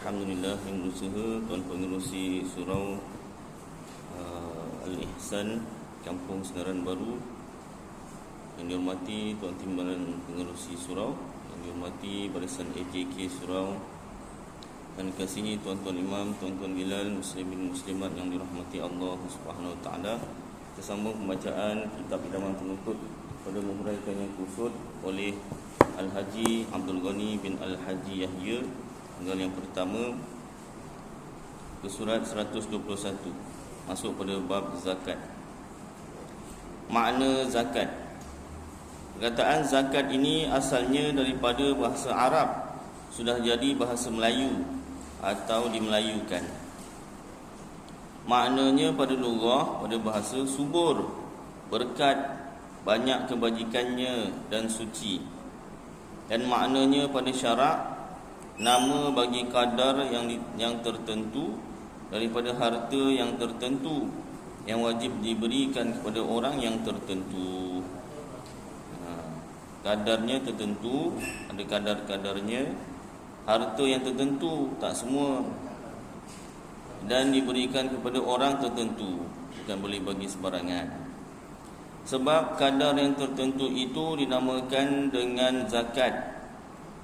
Alhamdulillah yang berusaha Tuan Pengerusi Surau Al-Ihsan Kampung Senaran Baru, yang dihormati Tuan Timbalan Pengerusi Surau, yang dihormati Barisan AJK Surau, dan dikasihi tuan-tuan imam, tuan-tuan bilal, muslimin muslimat yang dirahmati Allah Subhanahu Wa Taala. Kita sambung pembacaan kitab idaman penuntut pada menghuraikan yang kusut oleh Al-Haji Abdul Ghani bin Al-Haji Yahya. Tanggal yang pertama ke surat 121, masuk pada bab zakat. Makna zakat. Perkataan zakat ini asalnya daripada bahasa Arab, sudah jadi bahasa Melayu atau dimelayukan. Maknanya pada lughah, pada bahasa subur, berkat, banyak kebajikannya dan suci. Dan maknanya pada syarak, nama bagi kadar yang tertentu daripada harta yang tertentu yang wajib diberikan kepada orang yang tertentu. Kadarnya tertentu, ada kadar-kadarnya. Harta yang tertentu, tak semua, dan diberikan kepada orang tertentu, bukan boleh bagi sebarangan. Sebab kadar yang tertentu itu dinamakan dengan zakat,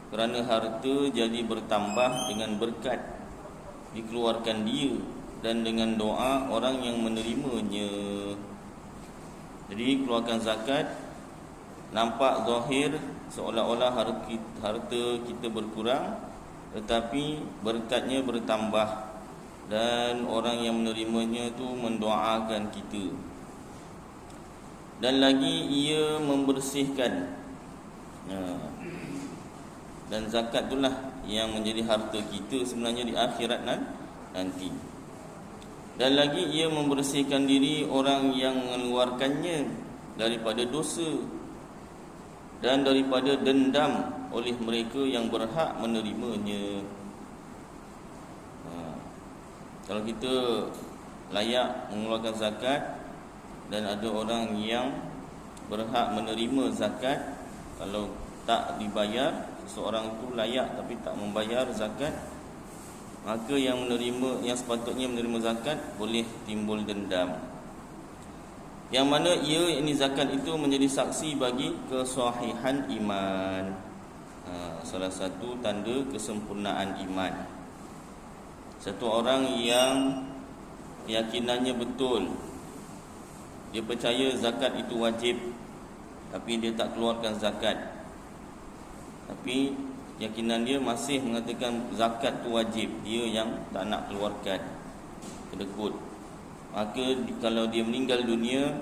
kerana harta jadi bertambah dengan berkat dikeluarkan dia dan dengan doa orang yang menerimanya. Jadi keluarkan zakat, nampak zahir seolah-olah harta kita berkurang, tetapi berkatnya bertambah dan orang yang menerimanya tu mendoakan kita. Dan lagi ia membersihkan. Dan zakat itulah yang menjadi harta kita sebenarnya di akhirat nanti. Dan lagi ia membersihkan diri orang yang mengeluarkannya daripada dosa dan daripada dendam oleh mereka yang berhak menerimanya. Kalau kita layak mengeluarkan zakat dan ada orang yang berhak menerima zakat, kalau tak dibayar, seorang itu layak tapi tak membayar zakat, maka yang sepatutnya menerima zakat boleh timbul dendam. Yang mana ini zakat itu menjadi saksi bagi kesahihan iman. Salah satu tanda kesempurnaan iman. Satu orang yang keyakinannya betul, dia percaya zakat itu wajib, tapi dia tak keluarkan zakat, tapi keyakinan dia masih mengatakan zakat tu wajib, dia yang tak nak keluarkan, kedekut. Maka kalau dia meninggal dunia,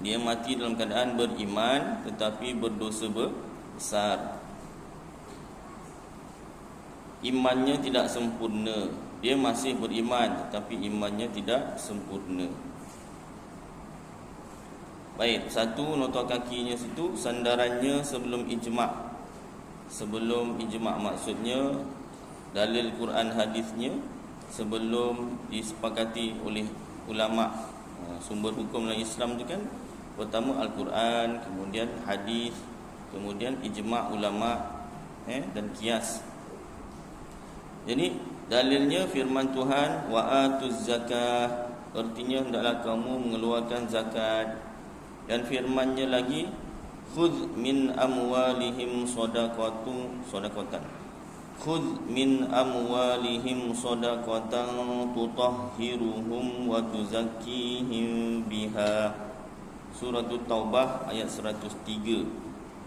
dia mati dalam keadaan beriman tetapi berdosa besar. Imannya tidak sempurna. Dia masih beriman tetapi imannya tidak sempurna. Baik, satu nota kakinya situ, sandarannya sebelum ijma'. Sebelum ijma' maksudnya dalil Quran hadisnya sebelum disepakati oleh ulama'. Sumber hukum dalam Islam tu kan, pertama Al-Quran, kemudian hadis, kemudian ijma' ulama' dan qiyas. Jadi dalilnya firman Tuhan, wa atuz zakah, artinya hendaklah kamu mengeluarkan zakat. Dan firmannya lagi, khudh min amwalihim sadaqatan. Khudh min amwalihim sadaqatan tutahhiruhum wa tuzakkihim biha. Surah Taubah ayat 103.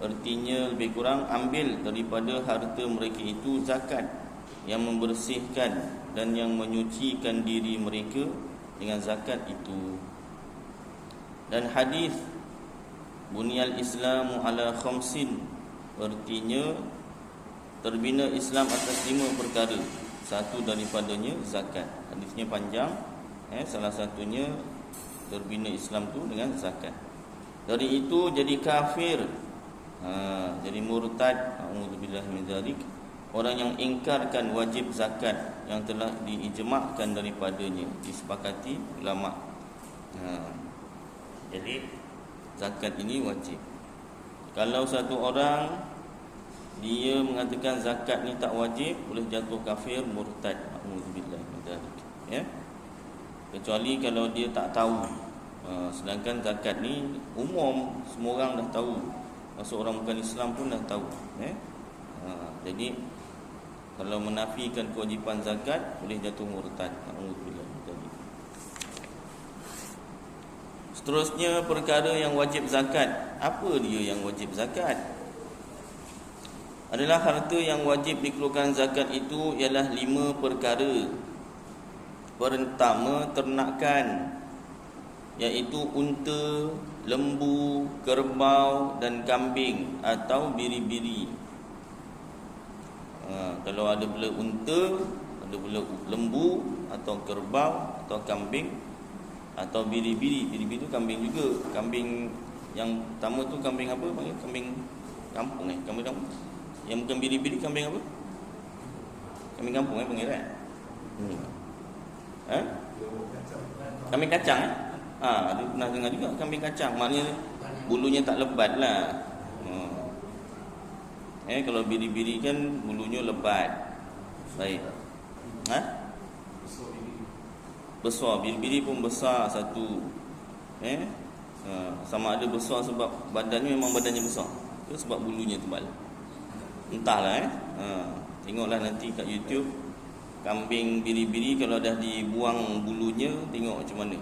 Artinya lebih kurang, ambil daripada harta mereka itu zakat yang membersihkan dan yang menyucikan diri mereka dengan zakat itu. Dan hadis Bunyal Islamu ala khamsin, artinya terbina Islam atas 5 perkara. Satu daripadanya zakat. Hadisnya panjang, salah satunya terbina Islam tu dengan zakat. Dari itu jadi kafir, jadi murtad, a'udzubillahi min dzalik, orang yang ingkarkan wajib zakat yang telah diijma'kan daripadanya, disepakati ulama'. Jadi zakat ini wajib. Kalau satu orang dia mengatakan zakat ni tak wajib, boleh jatuh kafir, murtad. Auzubillah min dzalik. Ya. Kecuali kalau dia tak tahu. Sedangkan zakat ni umum, semua orang dah tahu. Maksud orang bukan Islam pun dah tahu. Ya. Jadi kalau menafikan kewajipan zakat, boleh jatuh murtad. Auzubillah min dzalik. Seterusnya perkara yang wajib zakat. Apa dia yang wajib zakat? Adalah harta yang wajib dikeluarkan zakat itu ialah 5 perkara. Pertama, ternakan, iaitu unta, lembu, kerbau dan kambing atau biri-biri. Kalau ada pula unta, ada pula lembu atau kerbau atau kambing atau biri-biri. Biri-biri tu kambing juga. Kambing yang pertama tu kambing apa panggil? Kambing kampung kambing kampung. Yang bukan biri-biri kambing apa? Kambing kampung panggil kan? Kambing kacang ada pernah dengar juga kambing kacang. Maknanya bulunya tak lebat lah. Kalau biri-biri kan bulunya lebat. Baik. Besar, biri-biri pun besar satu. Sama ada besar sebab badannya memang badannya besar, ke sebab bulunya tebal. Entahlah. Tengoklah nanti kat YouTube kambing biri-biri kalau dah dibuang bulunya, tengok macam mana.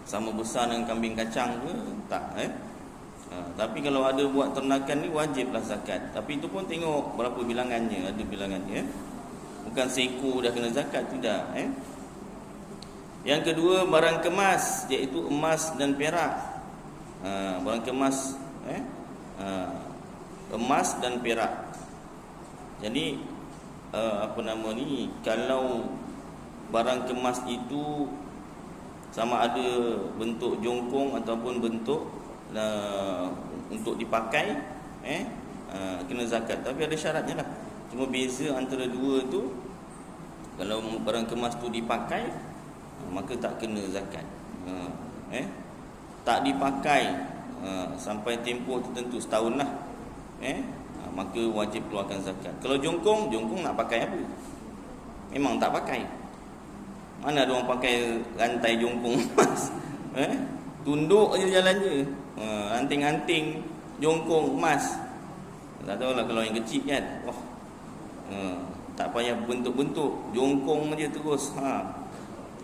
Sama besar dengan kambing kacang ke? Tak. Tapi kalau ada buat ternakan ni wajiblah zakat. Tapi itu pun tengok berapa bilangannya, ada bilangannya. Bukan seekor dah kena zakat, tidak. Yang kedua, barang kemas, iaitu emas dan perak. Barang kemas, emas dan perak. Jadi kalau barang kemas itu sama ada bentuk jongkong ataupun bentuk untuk dipakai, kena zakat. Tapi ada syaratnya lah. Cuma beza antara dua tu, kalau barang kemas tu dipakai, maka tak kena zakat. Tak dipakai sampai tempoh tertentu, setahun lah, maka wajib keluarkan zakat. Kalau jongkong nak pakai apa? Memang tak pakai. Mana ada orang pakai rantai jongkong emas? Tunduk je jalannya. Anting-anting jongkong emas. Tak tahulah kalau yang kecil kan. Tak payah bentuk-bentuk, jongkong je terus.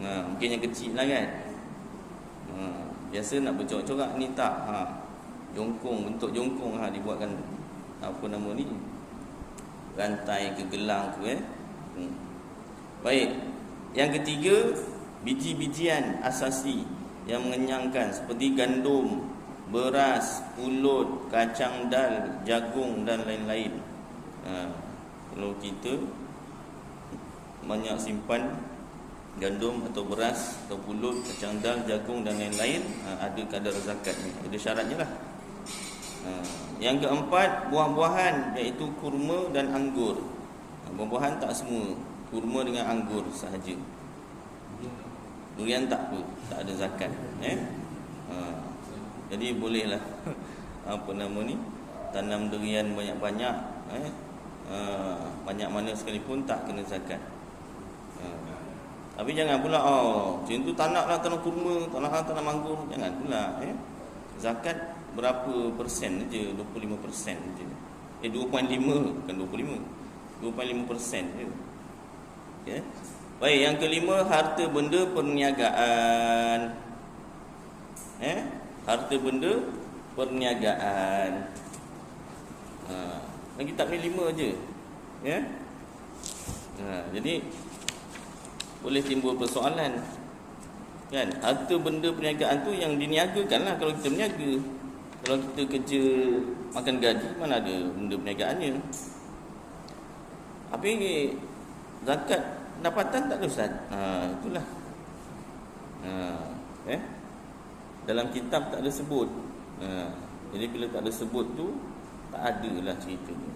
Mungkin yang kecil lah kan. Biasa nak bercorak-corak ni tak. Jongkong, bentuk jongkong dibuatkan rantai ke gelang tu. Baik. Yang ketiga, biji-bijian asasi yang mengenyangkan seperti gandum, beras, pulut, kacang dal, jagung dan lain-lain. Kalau kita banyak simpan gandum atau beras atau pulut, kacang dal, jagung dan lain-lain, ada kadar zakatnya, ada syaratnya lah. Yang keempat, buah-buahan, iaitu kurma dan anggur. Buah-buahan tak semua, kurma dengan anggur sahaja. Durian tak apa, tak ada zakat. Jadi bolehlah tanam durian banyak-banyak, banyak mana sekalipun tak kena zakat. Tapi jangan pula macam tu tak naklah tanam kurma, tak naklah tanam anggur, jangan pula. Zakat berapa persen je? 25% je. 2.5, bukan 25, 2.5% je. Okay. Baik, yang kelima, harta benda perniagaan. Harta benda perniagaan. Kitab ni 5 je. Jadi boleh timbul persoalan, kan? Harta benda perniagaan tu yang diniagakan lah kalau kita berniaga. Kalau kita kerja makan gaji, mana ada benda perniagaannya. Tapi zakat pendapatan tak ada, Ustaz. Itulah. Dalam kitab tak ada sebut. Jadi bila tak ada sebut tu, tak ada lah cerita tu.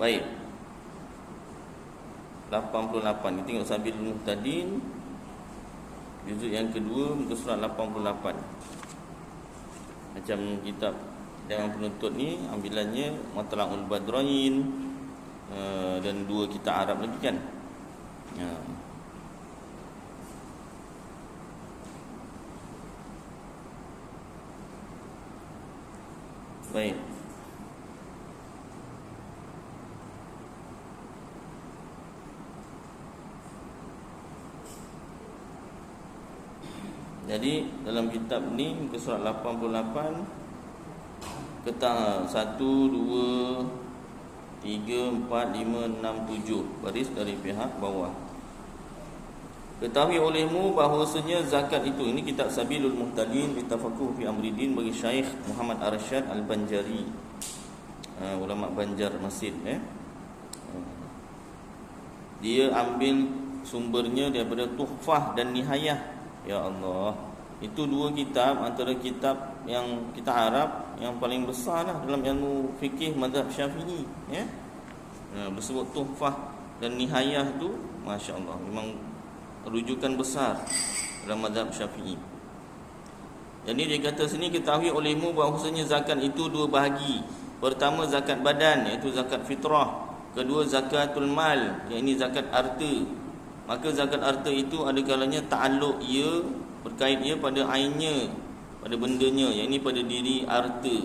Baik. 88. Kita tengok Sabilul Muhtadin, juzuk yang kedua, muka surat 88. Macam kitab Dan penuntut ni ambilannya Matla'ul Badrain dan 2 kitab Arab lagi kan. Baik. Jadi dalam kitab ni muka surat 88 ketang 1 2 3 4 5 6 7 baris dari pihak bawah. Ketahui olehmu bahawasanya zakat itu, ini kitab Sabilul Muhtadin li Tafaqquh fi Amriddin bagi Syekh Muhammad Arsyad Al-Banjari, ulama Banjar Masid. Dia ambil sumbernya daripada Tuhfah dan Nihayah. Ya Allah, itu 2 kitab antara kitab yang kita Arab yang paling besar lah dalam ilmu fikih mazhab Syafi'i, ya. Bersebut Tuhfah dan Nihayah tu, masya-Allah, memang rujukan besar dalam mazhab Syafi'i. Jadi dia kata sini, ketahui olehmu bahawasanya zakat itu 2 bahagi. Pertama zakat badan, iaitu zakat fitrah. Kedua zakatul mal, iaitu zakat harta. Maka zakat harta itu ada kalanya ta'alluq ia, berkait ia pada ainnya, pada bendanya, iaitu pada diri harta.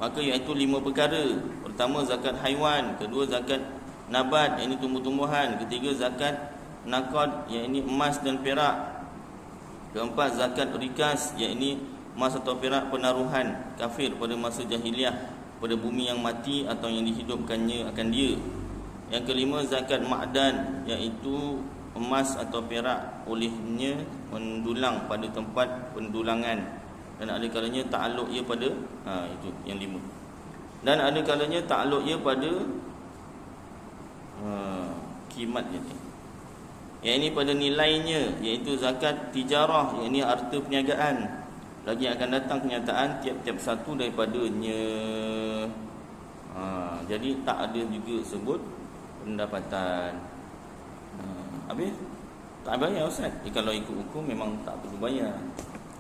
Maka iaitu 5 perkara. Pertama zakat haiwan, kedua zakat nabat, iaitu tumbuh-tumbuhan, ketiga zakat naqad, iaitu emas dan perak, keempat zakat rikas, iaitu emas atau perak penaruhan kafir pada masa jahiliah pada bumi yang mati atau yang dihidupkannya akan dia. Yang kelima zakat ma'dan, iaitu emas atau perak olehnya mendulang pada tempat pendulangan, dan ada kalanya ta'alluq ia pada itu yang 5. Dan ada kalanya ta'alluq ia pada kimatnya ni, yang ini pada nilainya, iaitu zakat tijarah, yang ini harta perniagaan. Lagi akan datang kenyataan tiap-tiap satu daripadanya. Jadi tak ada juga sebut pendapatan. Habis tak bayar Ustaz. Kalau ikut hukum memang tak perlu bayar.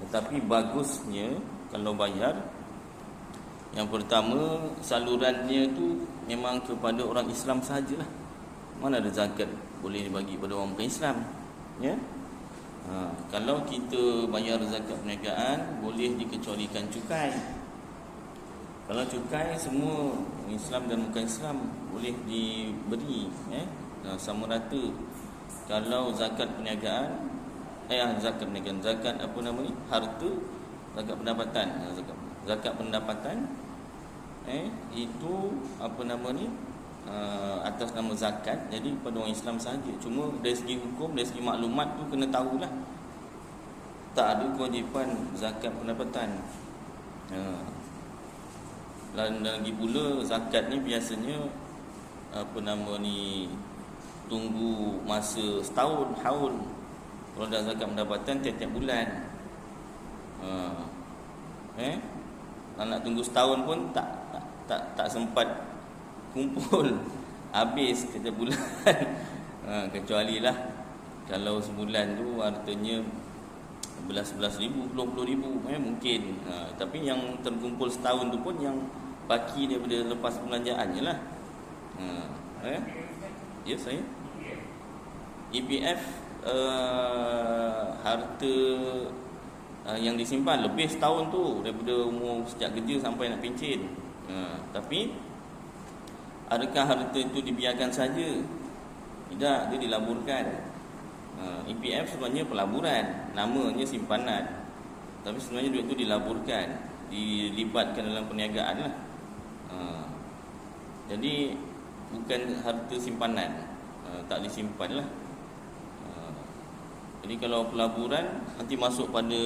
Tetapi bagusnya kalau bayar, yang pertama salurannya tu memang kepada orang Islam sajalah. Mana ada zakat boleh dibagi pada orang bukan Islam, ya. Kalau kita bayar zakat perniagaan, boleh dikecualikan cukai. Kalau cukai semua Islam dan bukan Islam boleh diberi, ya, sama rata. Kalau zakat perniagaan, zakat perniagaan, zakat apa nama ni? Harta, zakat pendapatan, zakat pendapatan, itu apa nama ni? Atas nama zakat, jadi pada orang Islam saja. Cuma dari segi hukum, dari segi maklumat tu kena tahulah, tak ada kewajipan zakat pendapatan. Dan lagi pula zakat ni biasanya apa nama ni, tunggu masa setahun, haul. Kalau dah zakat pendapatan tiap-tiap bulan. Nak tunggu setahun pun tak sempat kumpul, habis setiap bulan. Kecuali lah kalau sebulan tu hartanya belas ribu, 20 ribu, mungkin. Tapi yang terkumpul setahun tu pun yang baki daripada lepas perbelanjaan je lah. Ya saya EPF, harta yang disimpan lebih setahun tu, daripada umur sejak kerja sampai nak pencen. Tapi adakah harta itu dibiarkan saja? Tidak, dia dilaburkan. EPF sebenarnya pelaburan, namanya simpanan, tapi sebenarnya duit itu dilaburkan, dilibatkan dalam perniagaan lah. Jadi bukan harta simpanan, tak disimpan lah. Jadi kalau pelaburan nanti masuk pada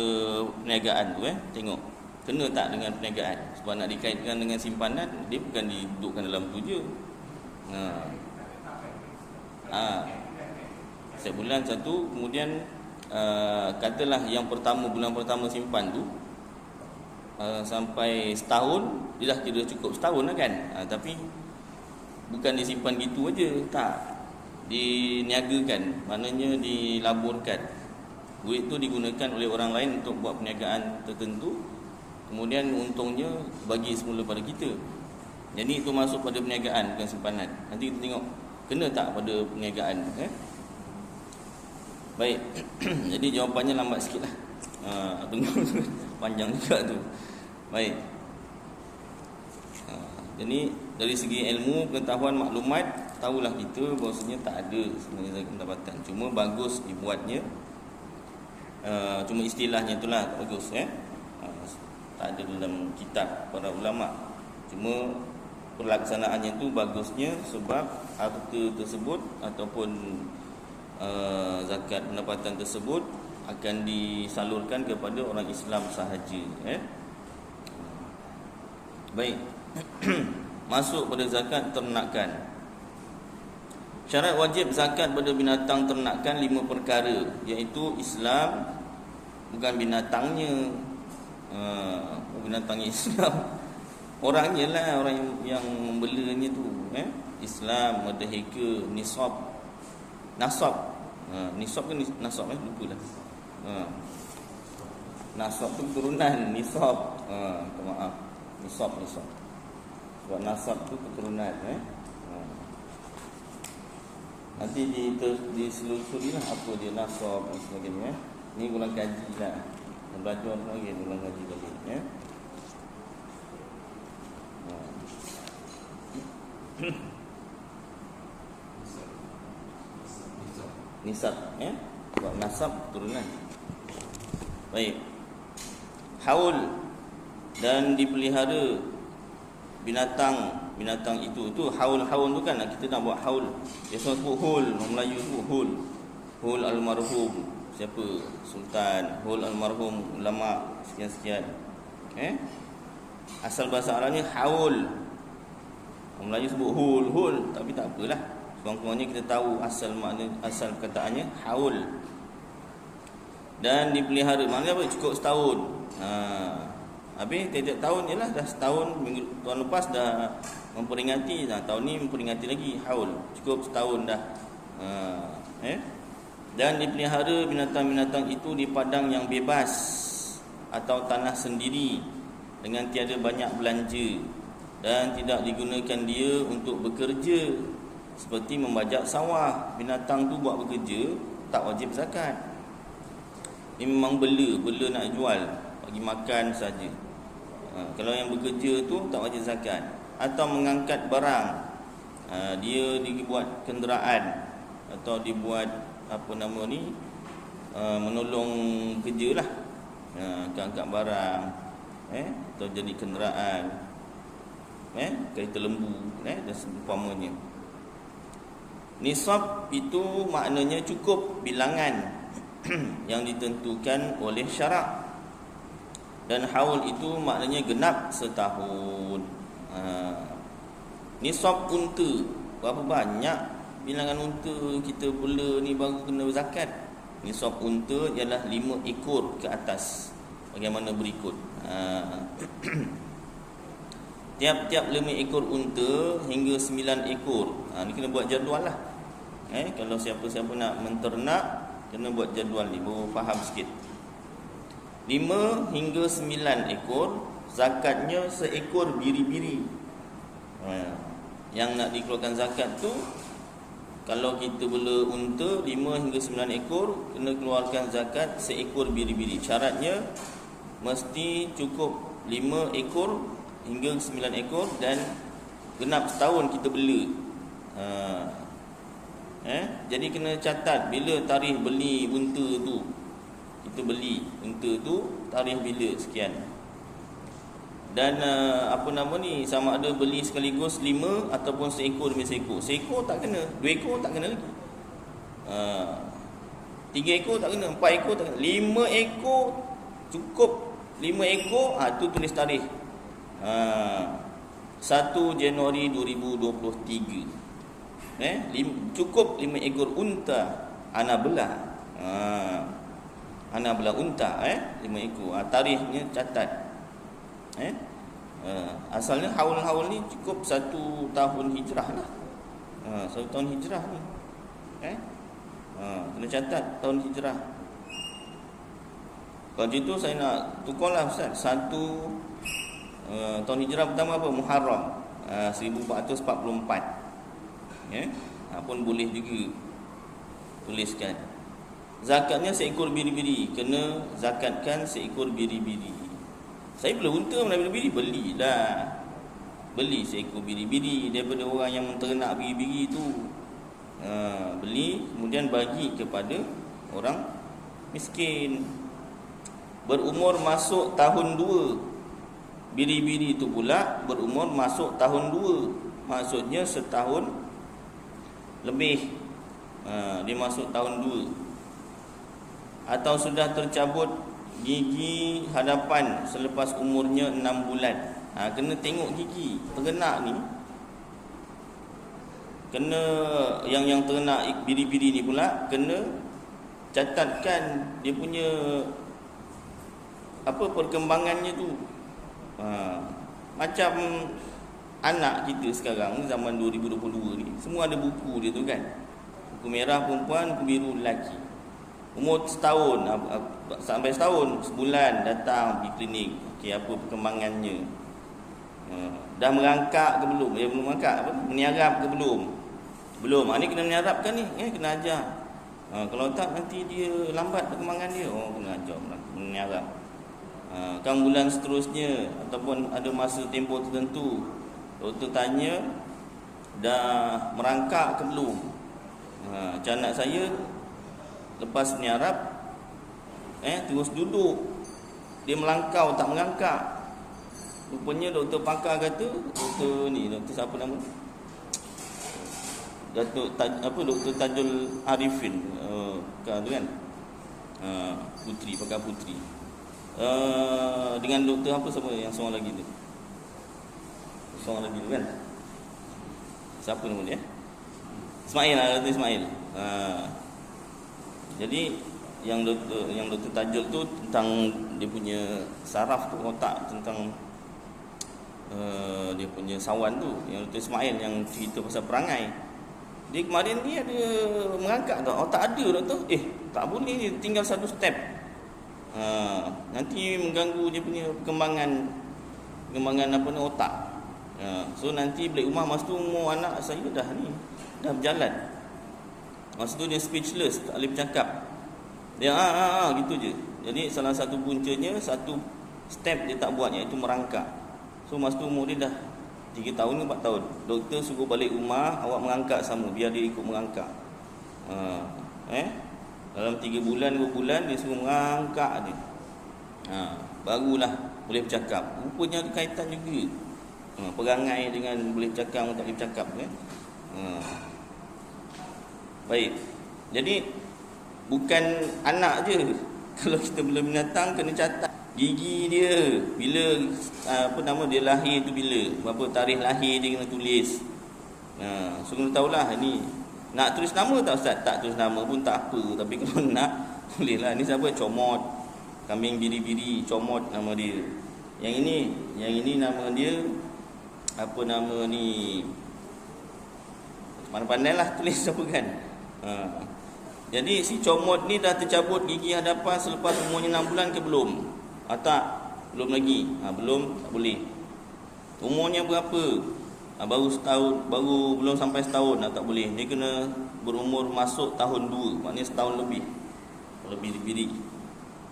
perniagaan tu, tengok kena tak dengan perniagaan. Sebab nak dikaitkan dengan simpanan, dia bukan didudukkan dalam tu je. Setiap bulan satu, kemudian katalah yang pertama, bulan pertama simpan tu sampai setahun, dia dah kira cukup setahun lah kan. Tapi bukan disimpan gitu aja, tak, diniagakan, maknanya dilaburkan. Duit tu digunakan oleh orang lain untuk buat perniagaan tertentu. kemudian untungnya bagi semula pada kita. Jadi itu masuk pada perniagaan, bukan simpanan. Nanti kita tengok kena tak pada perniagaan. Baik. Jadi jawapannya lambat sikit lah. Tunggu panjang juga tu. Baik. Jadi dari segi ilmu, pengetahuan, maklumat, tahulah kita bahawasanya tak ada sebenarnya zakat pendapatan. Cuma bagus dibuatnya. Cuma istilahnya itulah bagus. Tak ada dalam kitab para ulama. Cuma pelaksanaannya tu bagusnya sebab harta tersebut ataupun zakat pendapatan tersebut akan disalurkan kepada orang Islam sahaja. Baik. Masuk pada zakat ternakan. Syarat wajib zakat pada binatang ternakan 5 perkara, iaitu Islam, bukan binatangnya. Binatangnya Islam, orangnya lah, orang yang membelanya tu. Islam, merdeka, nisab. Nasab. Nisab ke nasab? Lupa lah. Nasab tu keturunan, nisab. Maaf. Nisab. Sebab nasab tu keturunan. Nanti diselusuri lah apa dia nasab dan sebagainya. Ni ulang kaji lah. Belajar lagi, ulang kaji lagi. Nisab, sebab nasab turunan. Baik. Haul dan dipelihara binatang itu haul tu kan kita nak buat haul. Biasa sebut hul, orang Melayu sebut hul. Hul almarhum siapa? Sultan. Hul almarhum ulama sekian-sekian. Asal bahasa Arabnya haul. Orang Melayu sebut hul, tapi tak apalah. Kurang-kurangnya kita tahu asal makna, asal perkataannya haul. Dan dipelihara, maknanya apa? Cukup setahun. Habis tiap-tiap tahun ialah dah setahun, minggu tahun lepas dah memperingati, tahun ni memperingati lagi haul. Cukup setahun dah. Dan dipelihara binatang-binatang itu di padang yang bebas atau tanah sendiri dengan tiada banyak belanja, dan tidak digunakan dia untuk bekerja seperti membajak sawah. Binatang tu buat bekerja, tak wajib zakat. Ini memang bela nak jual, bagi makan saja. Kalau yang bekerja tu tak wajib zakat. Atau mengangkat barang, dia dibuat kenderaan atau dibuat menolong kerja lah, angkat barang, atau jadi kenderaan, kereta lembu, dan seumpamanya. Nisab itu maknanya cukup bilangan yang ditentukan oleh syarak. Dan haul itu maknanya genap setahun. Nisab unta, berapa banyak bilangan unta kita bela ni baru kena zakat. Nisab unta ialah 5 ekor ke atas. Bagaimana berikut. Tiap-tiap 5 ekor unta hingga 9 ekor. Ni kena buat jadual lah. Kalau siapa-siapa nak menternak, kena buat jadual ni, baru faham sikit. 5 hingga 9 ekor, zakatnya seekor biri-biri. Yang nak dikeluarkan zakat tu, kalau kita bela unta 5 hingga 9 ekor, kena keluarkan zakat seekor biri-biri. Syaratnya mesti cukup 5 ekor hingga 9 ekor dan genap setahun kita bela. Jadi kena catat bila tarikh beli unta tu. Kita beli unta tu tarikh bila sekian. Dan sama ada beli sekaligus 5 ataupun seekor demi seekor. Seekor tak kena, 2 ekor tak kena lagi. 3 ekor tak kena, 4 ekor tak kena, 5 ekor cukup. 5 ekor, tu tulis tarikh. 1 Januari 2023. Cukup 5 ekor unta ana belah. Ana belah unta 5 ekor. Tarikhnya catat. Asalnya haul ni cukup 1 tahun hijrah lah. 1 tahun hijrah ni. Kena catat tahun hijrah. Kalau gitu saya nak tukarlah Ustaz. Satu tahun hijrah pertama apa? Muharram 1444. Ya. Pun boleh juga tuliskan. Zakatnya seekor biri-biri. Kena zakatkan seekor biri-biri. Saya belum unta mana biri-biri, belilah. Beli seekor biri-biri daripada orang yang menternak biri-biri itu. Beli, kemudian bagi kepada orang miskin. Berumur masuk tahun 2. Biri-biri itu pula berumur masuk tahun 2. Maksudnya setahun lebih. Dia masuk tahun 2. Atau sudah tercabut gigi hadapan selepas umurnya 6 bulan. Kena tengok gigi ternak ni. Kena yang ternak biri-biri ni pula kena catatkan dia punya apa perkembangannya tu. Macam anak kita sekarang zaman 2022 ni, semua ada buku dia tu kan. Buku merah perempuan, buku biru lelaki. Umur setahun sampai setahun, sebulan datang pergi klinik. Okey, apa perkembangannya? Dah merangkak ke belum? Dia belum merangkak apa? Meniarap ke belum? Belum. Ni kena meniarapkan ni, kena ajar. Kalau tak nanti dia lambat perkembangan dia. Kena ajar meniarap. Kan bulan seterusnya ataupun ada masa tempoh tertentu, doktor tanya dah merangkak ke belum? Macam anak saya lepas meniarap terus duduk, dia melangkau tak merangkak. Rupanya doktor pakar kata, doktor siapa nama? Doktor Tajul Arifin, kan Putri, pakar Putri. Dengan doktor apa sama yang seorang lagi tu? Seorang lagi tu kan? Siapa nama dia? Ismail lah, Dr. Ismail. Jadi yang doktor Tajul tu tentang dia punya saraf tu, otak, tentang dia punya sawan tu, yang Dr. Ismail yang cerita pasal perangai. Dia kemarin ni ada merangkak tak? Tak ada doktor. Tak boleh, tinggal satu step. Nanti mengganggu dia punya perkembangan apa ni, otak. So nanti balik rumah masa tu umur anak saya dah berjalan. Masa tu dia speechless, tak boleh bercakap. Dia gitu je. Jadi salah satu puncanya, satu step dia tak buat, iaitu merangkak. So masa tu umur dia dah 3 tahun ke 4 tahun. Doktor suruh balik rumah, awak merangkak sama, biar dia ikut merangkak. Dalam 3 bulan 2 bulan dia suruh merangkak dia. Barulah boleh bercakap. Rupanya ada kaitan juga. Perangai dengan boleh bercakap atau tak boleh bercakap kan. Baik. Jadi bukan anak je. Kalau kita bela binatang kena catat gigi dia, bila dia lahir tu bila, berapa tarikh lahir dia kena tulis. So kena tahulah ni nak tulis nama tak Ustaz? Tak tulis nama pun tak apa, tapi kalau nak bolehlah. Ni siapa? Comot, kambing biri-biri, Comot nama dia. Yang ini nama dia apa nama ni, pandai-pandailah tulis apa kan. Jadi si Comot ni dah tercabut gigi hadapan selepas umurnya 6 bulan ke belum? Tak, belum lagi. Belum, tak boleh. Umurnya berapa? Baru setahun, baru belum sampai setahun, tak boleh. Dia kena berumur masuk tahun 2, maknanya setahun lebih. Lebih.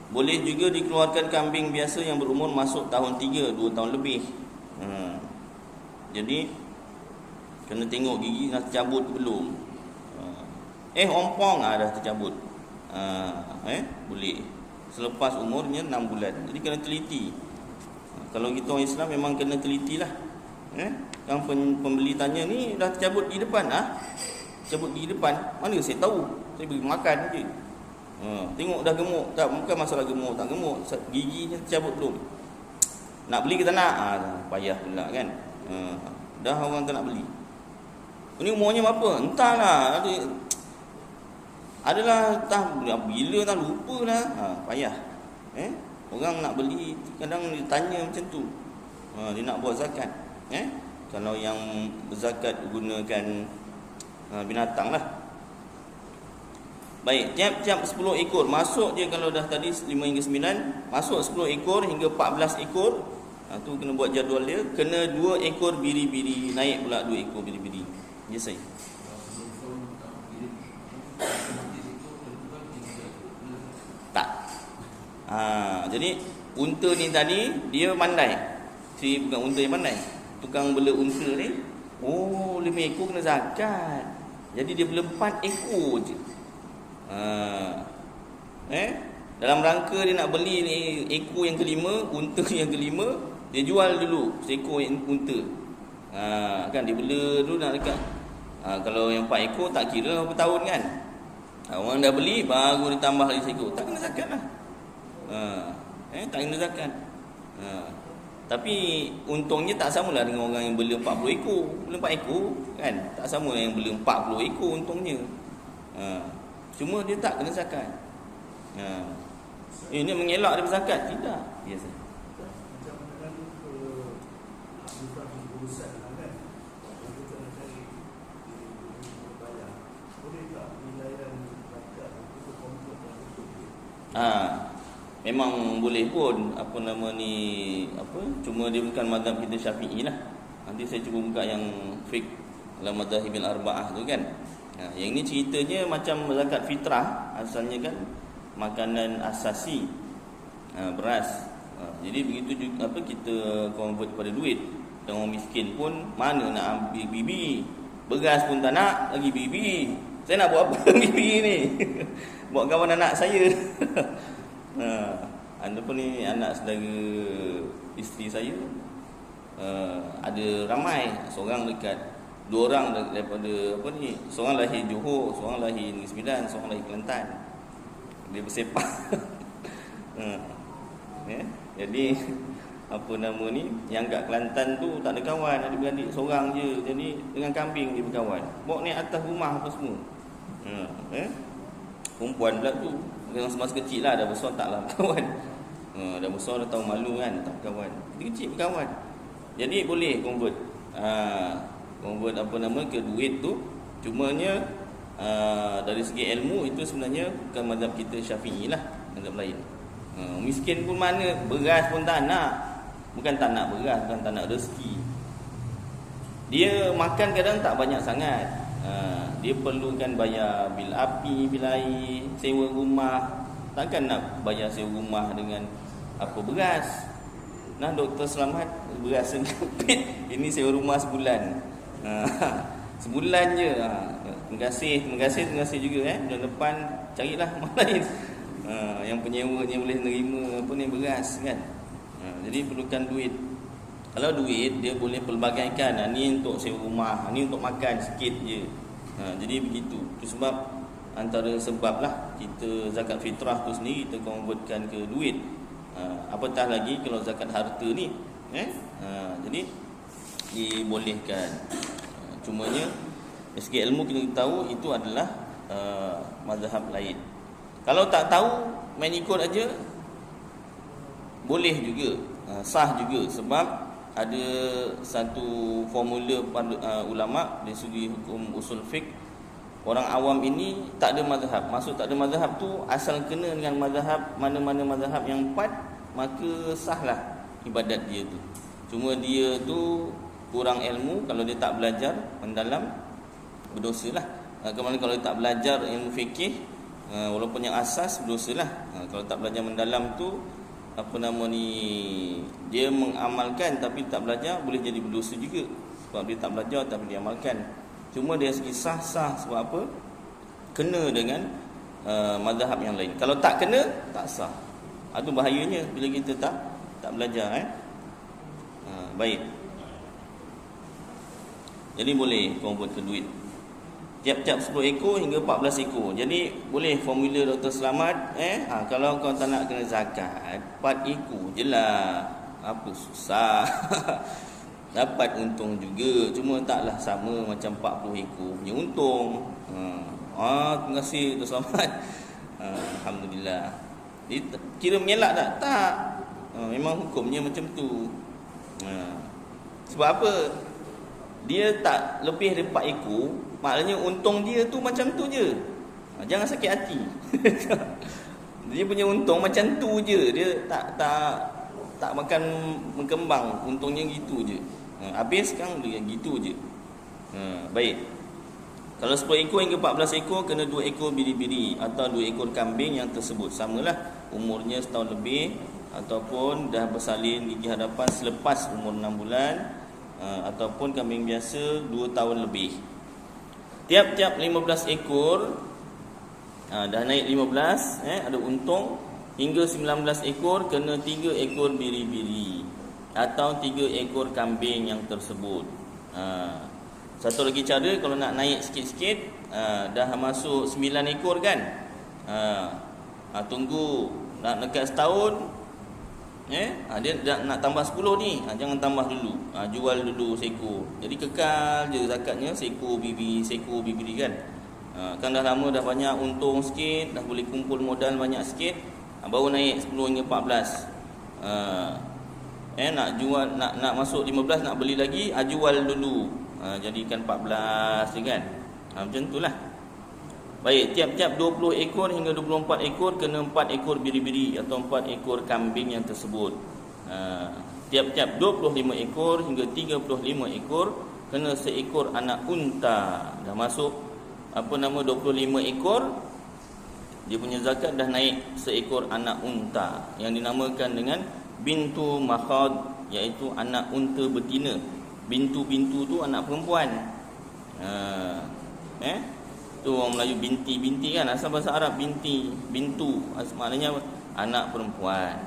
Boleh juga dikeluarkan kambing biasa yang berumur masuk tahun 3, 2 tahun lebih. Jadi kena tengok gigi dah tercabut ke belum. Ompong dah tercabut. Boleh. Selepas umurnya 6 bulan. Jadi kena teliti. Kalau kita orang Islam memang kena telitilah. Kan pembeli tanya ni dah tercabut gigi depan. Tercabut gigi depan. Mana saya tahu? Saya beri makan je. Tengok dah gemuk. Tak, bukan masalah gemuk tak gemuk, giginya tercabut belum. Nak beli kita nak? Payah pula kan. Dah orang tak nak beli. Ini umurnya berapa? Entahlah. Adalah entah bila tak lupa lah. Payah. Orang nak beli kadang dia tanya macam tu. Dia nak buat zakat. Kalau yang berzakat gunakan binatang lah. Baik, tiap-tiap 10 ekor. Masuk je kalau dah tadi 5 hingga 9, masuk 10 ekor hingga 14 ekor. Tu kena buat jadual dia. Kena 2 ekor biri-biri. Naik pula 2 ekor biri-biri. Ya saya. Tak. Jadi unta ni tadi dia pandai. Si bukan unta yang pandai. Tukang bela unta ni, 5 ekor kena zakat. Jadi dia bela 4 ekor je. Dalam rangka dia nak beli ni ekor yang kelima, unta yang kelima, dia jual dulu seekor unta. Kan dia bela dulu nak dekat. Kalau yang 4 ekor tak kira berapa tahun kan. Orang dah beli baru ditambah lagi seekor. Tak kena zakat lah. Tak kena zakat. Tapi untungnya tak samalah dengan orang yang bela 40 ekor. Bela 4 ekor kan. Tak sama yang bela 40 ekor untungnya. Cuma dia tak kena zakat. Ini mengelak daripada zakat? Tidak. Biasa. Memang boleh pun cuma dia bukan mazhab kita Syafi'i lah. Nanti saya cuba buka yang fiqh dalam mazhabil arba'ah tu kan. Yang ini ceritanya macam zakat fitrah, asalnya kan makanan asasi, beras. Jadi begitu juga kita convert pada duit. Dan orang miskin pun mana nak ambil bibi, beras pun tak nak, lagi bibi. Saya nak buat apa bibi ni? Buat kawan anak saya. Anda pun ni anak saudara isteri saya. Ada ramai, seorang dekat 2 orang daripada seorang lahir Johor, seorang lahir Negeri Sembilan, seorang lahir Kelantan. Dia bersepak. Jadi yang kat Kelantan tu tak ada kawan, ada beradik seorang je. Jadi dengan kambing dia berkawan. Bawa ni atas rumah apa semua. Perempuan pula tu, dengan semasa kecil lah, dah besar taklah berkawan. Dah besar dah tahu malu kan, tak berkawan. Dia kecil berkawan. Jadi boleh convert. Convert ke duit tu. Cumanya dari segi ilmu itu sebenarnya bukan mazhab kita Syafi'i lah, mazhab lain. Miskin pun mana, beras pun tak nak. Bukan tak nak beras, bukan tak nak rezeki. Dia makan kadang tak banyak sangat. Dia perlukan bayar bil api, bil air, sewa rumah. Takkan nak bayar sewa rumah dengan beras. Nah, Doktor Selamat, beras sempit. Ini sewa rumah sebulan. Sebulan je. Terima kasih juga Bulan depan carilah rumah lain. Yang penyewanya boleh nerima beras kan. Jadi perlukan duit. Kalau duit dia boleh pelbagaikan. Ni untuk sewa rumah, ni untuk makan sikit je. Jadi begitu. Itu sebab antara sebab lah kita zakat fitrah tu sendiri kita convertkan ke duit. Apatah lagi kalau zakat harta ni. Jadi dibolehkan. Cumanya dari segi ilmu kita tahu itu adalah mazhab lain. Kalau tak tahu main ikut aja boleh juga, sah juga, sebab ada satu formula ulama dari segi hukum usul fiqh. Orang awam ini tak ada mazhab. Maksud tak ada mazhab tu asal kena dengan mazhab, mana-mana mazhab yang 4, maka sahlah ibadat dia tu. Cuma dia tu kurang ilmu. Kalau dia tak belajar mendalam, berdosalah. Kalau dia tak belajar ilmu fikih, walaupun yang asas, berdosalah. Kalau tak belajar mendalam tu dia mengamalkan tapi tak belajar, boleh jadi berdosa juga. Sebab dia tak belajar tapi dia amalkan. Cuma dia segi sah-sah. Sebab apa? Kena dengan mazhab yang lain. Kalau tak kena, tak sah. Itu bahayanya bila kita tak belajar. Baik. Jadi boleh convert ke duit. Tiap-tiap 10 ekor hingga 14 ekor. Jadi boleh formula Doktor Selamat. Kalau kau tak nak kena zakat, 4 ekor je lah. Apa susah. Dapat untung juga. Cuma taklah sama macam 40 ekor punya untung. Terima kasih Doktor Selamat. Alhamdulillah. Kira mengelak tak? Tak. Memang hukumnya macam tu. Sebab apa? Dia tak lebih dari 4 ekor, maknanya untung dia tu macam tu je. Jangan sakit hati. Dia punya untung macam tu je. Dia tak makan berkembang. Untungnya gitu je. Habis kan dia gitu je. Baik. Kalau 10 ekor hingga 14 ekor, kena 2 ekor biri-biri atau 2 ekor kambing yang tersebut. Samalah, umurnya setahun lebih ataupun dah bersalin gigi hadapan selepas umur 6 bulan, ataupun kambing biasa 2 tahun lebih. Tiap-tiap 15 ekor, dah naik 15, ada untung, hingga 19 ekor kena 3 ekor biri-biri atau 3 ekor kambing yang tersebut. Satu lagi cara, kalau nak naik sikit-sikit, dah masuk 9 ekor kan, tunggu nak dekat setahun, dia nak tambah 10 ni, jangan tambah dulu, jual dulu seekor. Jadi kekal je zakatnya seekor bibiri kan. Kan dah lama dah banyak untung sikit, dah boleh kumpul modal banyak sikit, baru naik 10 hingga 14. Nak jual, nak masuk 15, nak beli lagi, jual dulu, jadikan 14 je kan. Macam itulah. Baik, tiap-tiap 20 ekor hingga 24 ekor kena 4 ekor biri-biri atau 4 ekor kambing yang tersebut. Tiap-tiap 25 ekor hingga 35 ekor kena seekor anak unta. Dah masuk 25 ekor, dia punya zakat dah naik seekor anak unta yang dinamakan dengan bintu makhad, iaitu anak unta betina. Bintu-bintu tu anak perempuan. Tu orang Melayu binti kan, asal bahasa Arab bintu, maknanya anak perempuan.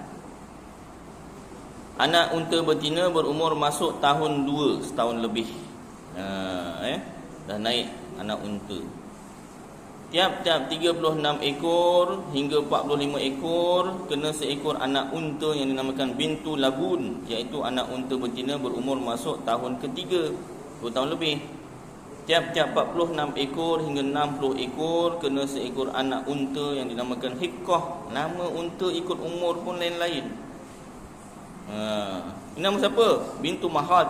Anak unta betina berumur masuk tahun 2, setahun lebih. Dah naik anak unta. Tiap-tiap 36 ekor hingga 45 ekor kena seekor anak unta yang dinamakan bintu labun, iaitu anak unta betina berumur masuk tahun ketiga, 2 tahun lebih. Tiap-tiap 46 ekor hingga 60 ekor kena seekor anak unta yang dinamakan hiqqah. Nama unta ikut umur pun lain-lain. Ini nama siapa? Bintu Mahad.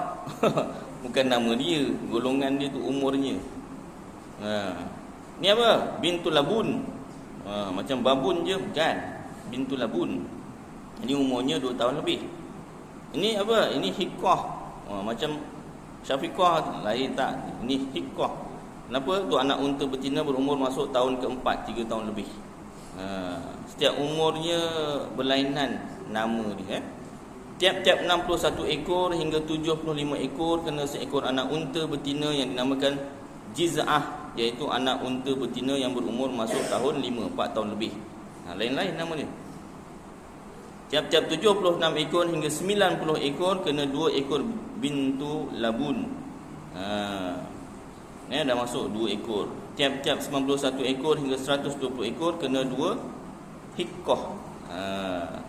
Bukan nama dia, golongan dia tu umurnya. Ni apa? Bintu labun. Macam babun je, bukan. Bintu labun. Ini umurnya 2 tahun lebih. Ini apa? Ini hiqqah. Macam Syafiqah lain tak? Ini hiqqah. Kenapa? Tu anak unta betina berumur masuk tahun keempat, 3 tahun lebih. Setiap umurnya berlainan nama dia. Tiap-tiap 61 ekor hingga 75 ekor kena seekor anak unta betina yang dinamakan jiz'ah, iaitu anak unta betina yang berumur masuk tahun 5, 4 tahun lebih. Lain-lain nama dia. Tiap-tiap 76 ekor hingga 90 ekor kena 2 ekor bintu labun. Dah masuk 2 ekor. Tiap-tiap 91 ekor hingga 120 ekor kena 2 hiqqah.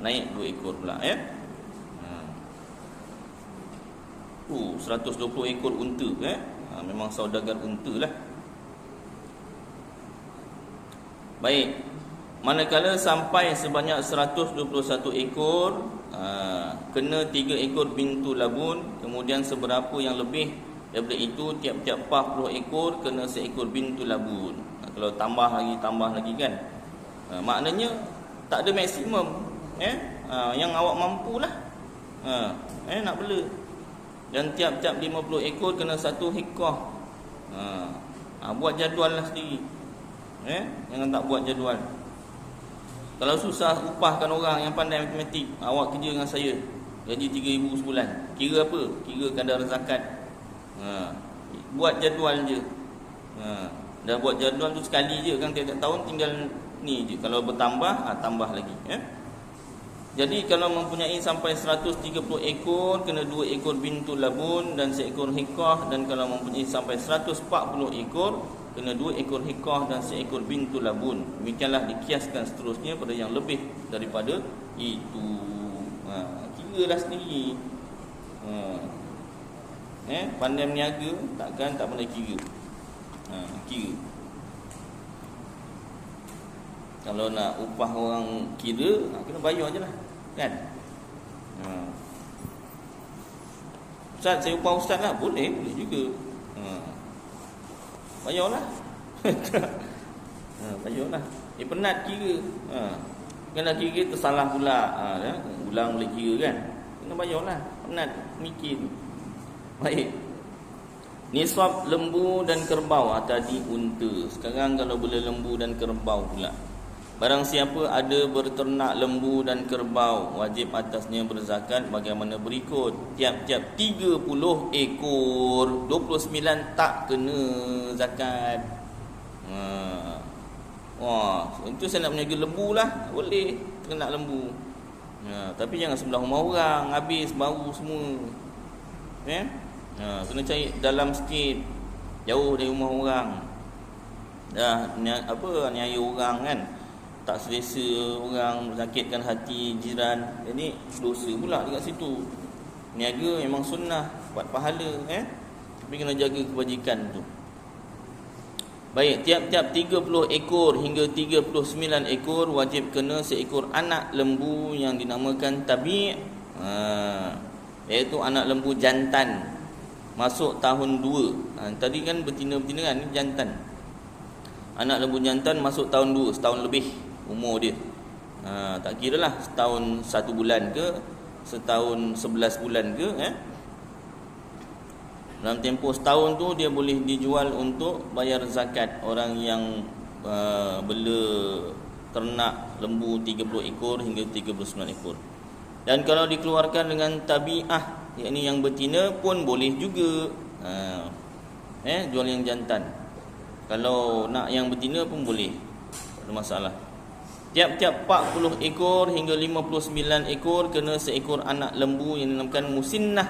Naik 2 ekor pula 120 ekor unta memang saudagar unta lah. Baik, manakala sampai sebanyak 121 ekor, kena 3 ekor bintu labun. Kemudian seberapa yang lebih daripada itu, tiap-tiap 40 ekor kena seekor bintu labun. Kalau tambah lagi kan, maknanya tak ada maksimum. Yang awak mampulah nak bela. Dan tiap-tiap 50 ekor kena 1 hiqqah. Buat jadual lah sendiri. Jangan tak buat jadual. Kalau susah, upahkan orang yang pandai matematik. Awak kerja dengan saya, gaji 3,000 sebulan. Kira apa? Kira kadar zakat. Buat jadual je. Dah buat jadual tu sekali je kan, tiap-tiap tahun tinggal ni je. Kalau bertambah, tambah lagi. Jadi kalau mempunyai sampai 130 ekor, kena 2 ekor bintu labun dan seekor hiqqah. Dan kalau mempunyai sampai 140 ekor, kena 2 ekor hiqqah dan seekor bintu labun. Demikianlah dikiaskan seterusnya pada yang lebih daripada itu. Kiralah sendiri. Pandai meniaga, takkan tak pandai kira. Kira. Kalau nak upah orang kira, kena bayar je lah kan. Ustaz, saya upah ustaz lah. Boleh juga. Bayarlah. Bayarlah. Penat kira. Kena kira tersalah pula. Ulang boleh kira kan. Kena bayarlah. Penat mikir. Baik. Nisab lembu dan kerbau tadi unta. Sekarang kalau boleh lembu dan kerbau pula. Barang siapa ada berternak lembu dan kerbau, wajib atasnya berzakat bagaimana berikut. Tiap-tiap 30 ekor, 29 tak kena zakat. Wah, itu saya nak meniaga lembu lah. Boleh ternak lembu. Tapi jangan sebelah rumah orang, habis bau semua. Kena cari dalam sikit, jauh dari rumah orang. Niaya orang kan, tak selesa orang, sakitkan hati jiran. Jadi dosa pula dekat situ. Niaga memang sunnah, dapat pahala tapi kena jaga kebajikan tu. Baik, tiap-tiap 30 ekor hingga 39 ekor wajib kena seekor anak lembu yang dinamakan tabi', iaitu anak lembu jantan masuk tahun 2. Tadi kan betina-betina kan, ni jantan. Anak lembu jantan masuk tahun 2, setahun lebih umur dia. Tak kira lah setahun 1 bulan ke, setahun 11 bulan ke. Dalam tempoh setahun tu dia boleh dijual untuk bayar zakat. Orang yang bela ternak lembu 30 ekor hingga 39 ekor. Dan kalau dikeluarkan dengan tabi'ah, yakni yang betina pun boleh juga. Jual yang jantan. Kalau nak yang betina pun boleh, tak ada masalah. Tiap-tiap 40 ekor hingga 59 ekor kena seekor anak lembu yang dinamakan musinnah,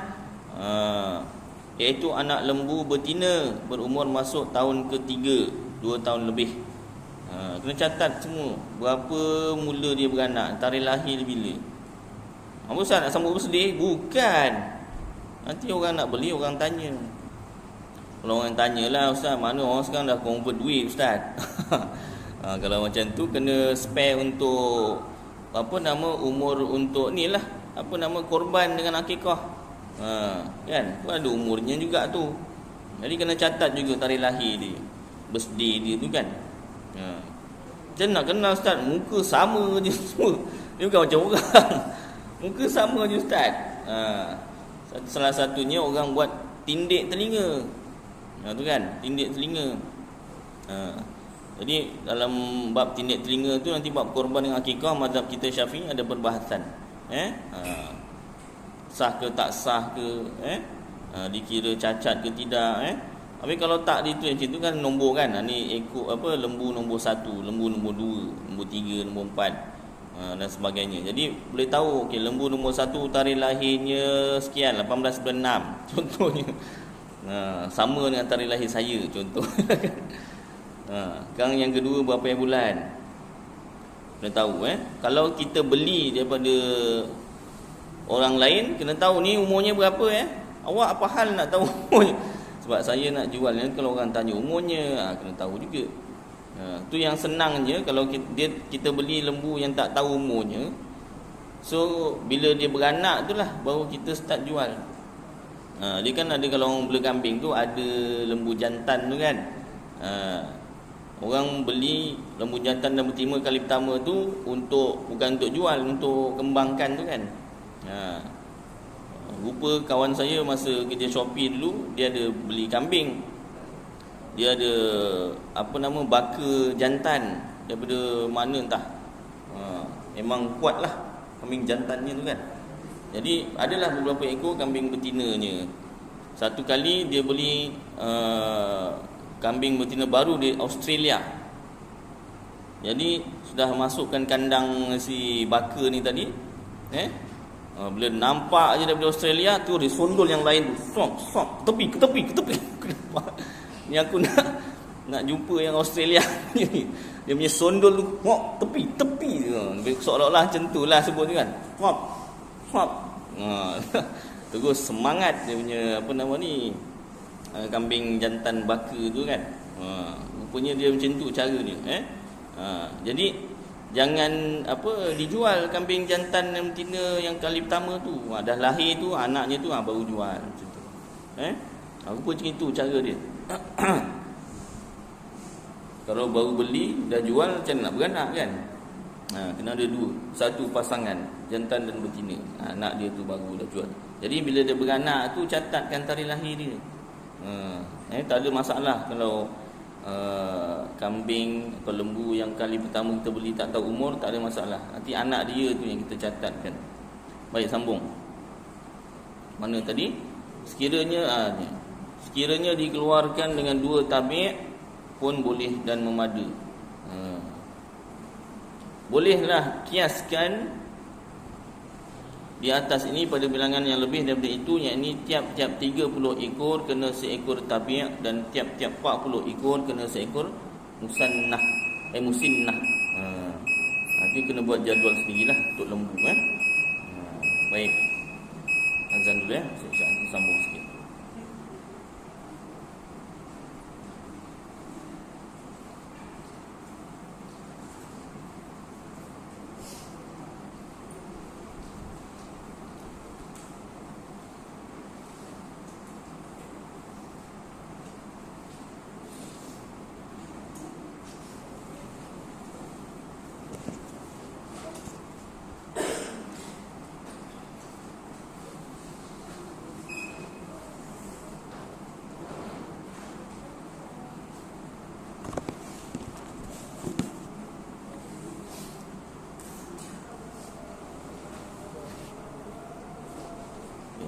iaitu anak lembu betina berumur masuk tahun ketiga, 2 tahun lebih. Kena catat semua, berapa mula dia beranak, tarikh lahir bila. Ustaz nak sambut bersedih? Bukan. Nanti orang nak beli, orang tanya. Kalau orang tanyalah, Ustaz, mana orang sekarang dah convert duit, Ustaz? Kalau macam tu kena spare untuk umur untuk ni lah, korban dengan akikah. Kan? Pun ada umurnya juga tu. Jadi kena catat juga tarikh lahir dia, birthday dia tu kan. Macam nak kenal, Ustaz? Muka sama je semua. Dia bukan macam orang. Muka sama je, Ustaz. Salah satunya orang buat tindik telinga. Tu kan, tindik telinga. Jadi dalam bab tindik telinga tu, nanti bab korban dengan akikah, mazhab kita Syafi'i ada perbahasan. Sah ke tak sah ke, dikira cacat ke tidak. Tapi kalau tak ditulis macam tu kan nombor kan. Ni ekor lembu nombor 1, lembu nombor 2, nombor 3, nombor 4 dan sebagainya. Jadi boleh tahu lembu nombor 1 tarikh lahirnya sekian, 18 bulan 6 contohnya. Sama dengan tarikh lahir saya contoh. Sekarang yang kedua berapa yang bulan, kena tahu. Kalau kita beli daripada orang lain, kena tahu ni umurnya berapa. Awak apa hal nak tahu umurnya? Sebab saya nak jual ni, kalau orang tanya umurnya, kena tahu juga. Tu yang senangnya, kalau kita beli lembu yang tak tahu umurnya, so bila dia beranak tu lah baru kita start jual. Dia kan ada, kalau orang bela kambing tu ada lembu jantan tu kan. Orang beli lembu jantan dan betina kali pertama tu bukan untuk jual, untuk kembangkan tu kan. Rupa kawan saya masa kerja Shopee dulu, dia ada beli kambing. Dia ada baka jantan daripada mana entah. Memang kuat lah kambing jantannya tu kan. Jadi adalah beberapa ekor kambing betinanya. Satu kali dia beli kambing betina baru di Australia. Jadi sudah masukkan kandang si baka ni tadi. Bila nampak je daripada Australia tu, dia sondol yang lain tu. Sok, ke tepi. Ni aku nak jumpa yang Australia ni. Dia punya sondol tu, tepi. Seolah-olah macam tu lah sebut tu kan. Terus semangat dia punya kambing jantan baka tu kan. Rupanya dia macam tu caranya. Jadi jangan dijual kambing jantan dan betina yang kali pertama tu. Dah lahir tu, anaknya tu baru jual macam tu. Rupa macam itu cara dia. Kalau baru beli dah jual, macam nak beranak kan? Kena ada dua, satu pasangan jantan dan betina. Anak dia tu baru dah jual. Jadi bila dia beranak tu catatkan tarikh lahir dia. Tak ada masalah kalau kambing atau lembu yang kali pertama kita beli tak tahu umur, tak ada masalah. Nanti anak dia tu yang kita catatkan. Baik, sambung. Mana tadi? Sekiranya dikeluarkan dengan 2 tabi' pun boleh dan memadu. Bolehlah kiaskan di atas ini pada bilangan yang lebih daripada itu, yakni tiap-tiap 30 ekor kena seekor tabi' dan tiap-tiap 40 ekor kena seekor musinnah. Nanti kena buat jadual sendirilah untuk lembu. Baik. Azan dulu ya. Saya nanti sambung sikit.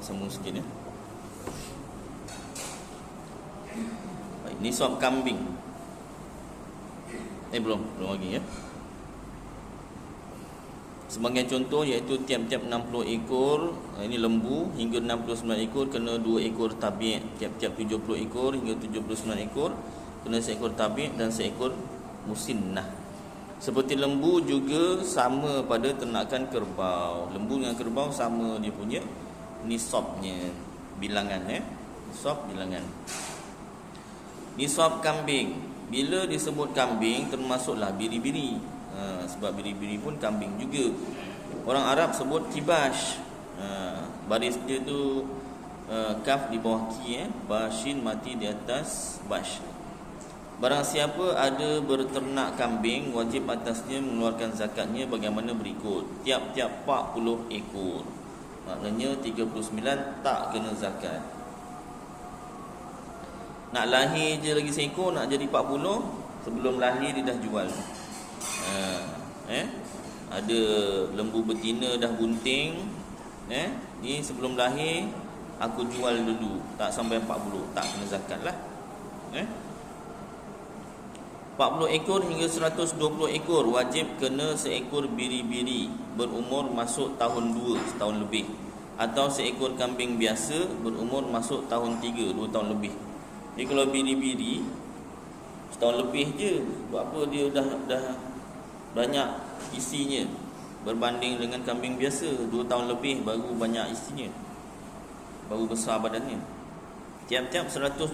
Sambung sikit ya. Baik, nisab kambing. Belum lagi ya. Sebagai contoh iaitu tiap-tiap 60 ekor, ini lembu hingga 69 ekor kena 2 ekor tabi', tiap-tiap 70 ekor hingga 79 ekor kena seekor tabi' dan seekor musinnah. Seperti lembu juga sama pada ternakan kerbau. Lembu dengan kerbau sama dia punya nisabnya, bilangan nisab bilangan. Nisab kambing, bila disebut kambing termasuklah biri-biri. Sebab biri-biri pun kambing juga. Orang Arab sebut kibash. Baris dia tu kaf di bawah ki, bashin mati di atas bash. Barang siapa ada berternak kambing, wajib atasnya mengeluarkan zakatnya bagaimana berikut. Tiap-tiap 40 ekor. Maknanya 39 tak kena zakat. Nak lahir je lagi seekor, nak jadi 40, sebelum lahir dia dah jual. Ada lembu betina dah bunting, ni sebelum lahir aku jual dulu, tak sampai 40, tak kena zakat lah. 40 ekor hingga 120 ekor wajib kena seekor biri-biri berumur masuk tahun 2, setahun lebih, atau seekor kambing biasa berumur masuk tahun 3, 2 tahun lebih. Jadi kalau biri-biri setahun lebih je, buat apa dia dah banyak isinya berbanding dengan kambing biasa 2 tahun lebih baru banyak isinya, baru besar badannya. Tiap-tiap 121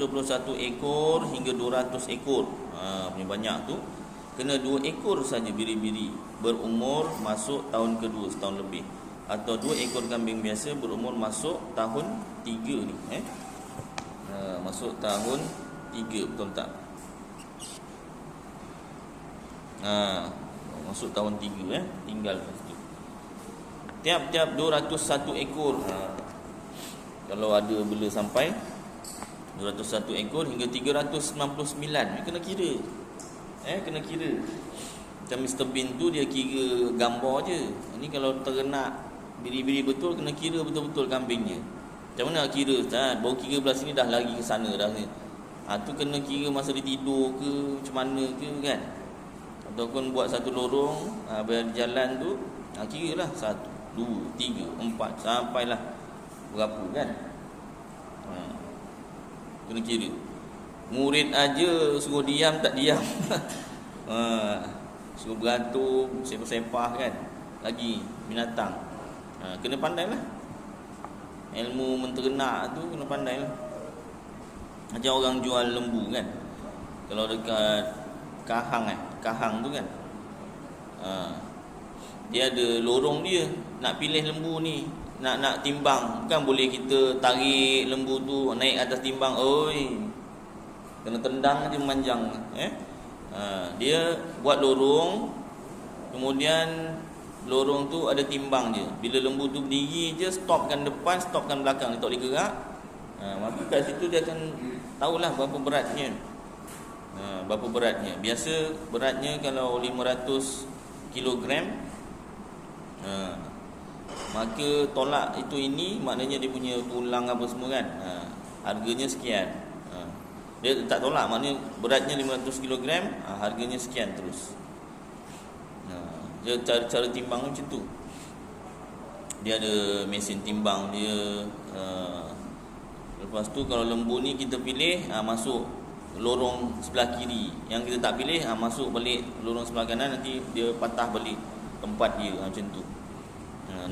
ekor hingga 200 ekor, punya banyak tu, kena 2 ekor saja biri-biri berumur masuk tahun kedua, setahun lebih, atau 2 ekor kambing biasa berumur masuk tahun 3 ni, masuk tahun 3, betul tak? Masuk tahun 3, tinggal situ. Tiap-tiap 201 ekor, kalau ada bela sampai 201 ekor hingga 399, kena kira. Kena kira. Macam Mr. Bean tu dia kira gambar je. Ini kalau ternak biri-biri betul, kena kira betul-betul kambingnya. Macam mana nak kira? Baru kira belah sini dah lari ke sana dah. Tu kena kira masa dia tidur ke, macam mana ke kan. Ataupun buat satu lorong, berjalan tu, kira lah 1, 2, 3, 4 sampailah berapa kan. Kena kira. Murid aja suruh diam tak diam. Suruh berantum, sepah-sepah kan. Lagi binatang. Kena pandai lah. Ilmu menternak tu kena pandai lah. Macam orang jual lembu kan. Kalau dekat Kahang tu kan. Dia ada lorong dia. Nak pilih lembu ni, nak timbang, kan boleh kita tarik lembu tu naik atas timbang, kena tendang je memanjang. Dia buat lorong, kemudian lorong tu ada timbang je. Bila lembu tu berdiri je, stopkan depan, stopkan belakang, dia tak boleh gerak. Maka kat situ dia akan tahulah berapa beratnya. Berapa beratnya. Biasa beratnya kalau 500 kilogram, maka tolak itu ini maknanya dia punya tulang apa semua kan. Harganya sekian. Dia tak tolak, maknanya beratnya 500 kg, harganya sekian terus. Dia cara timbang macam tu. Dia ada mesin timbang dia. Lepas tu kalau lembu ni kita pilih, masuk lorong sebelah kiri. Yang kita tak pilih, masuk balik lorong sebelah kanan, nanti dia patah balik tempat dia, macam tu.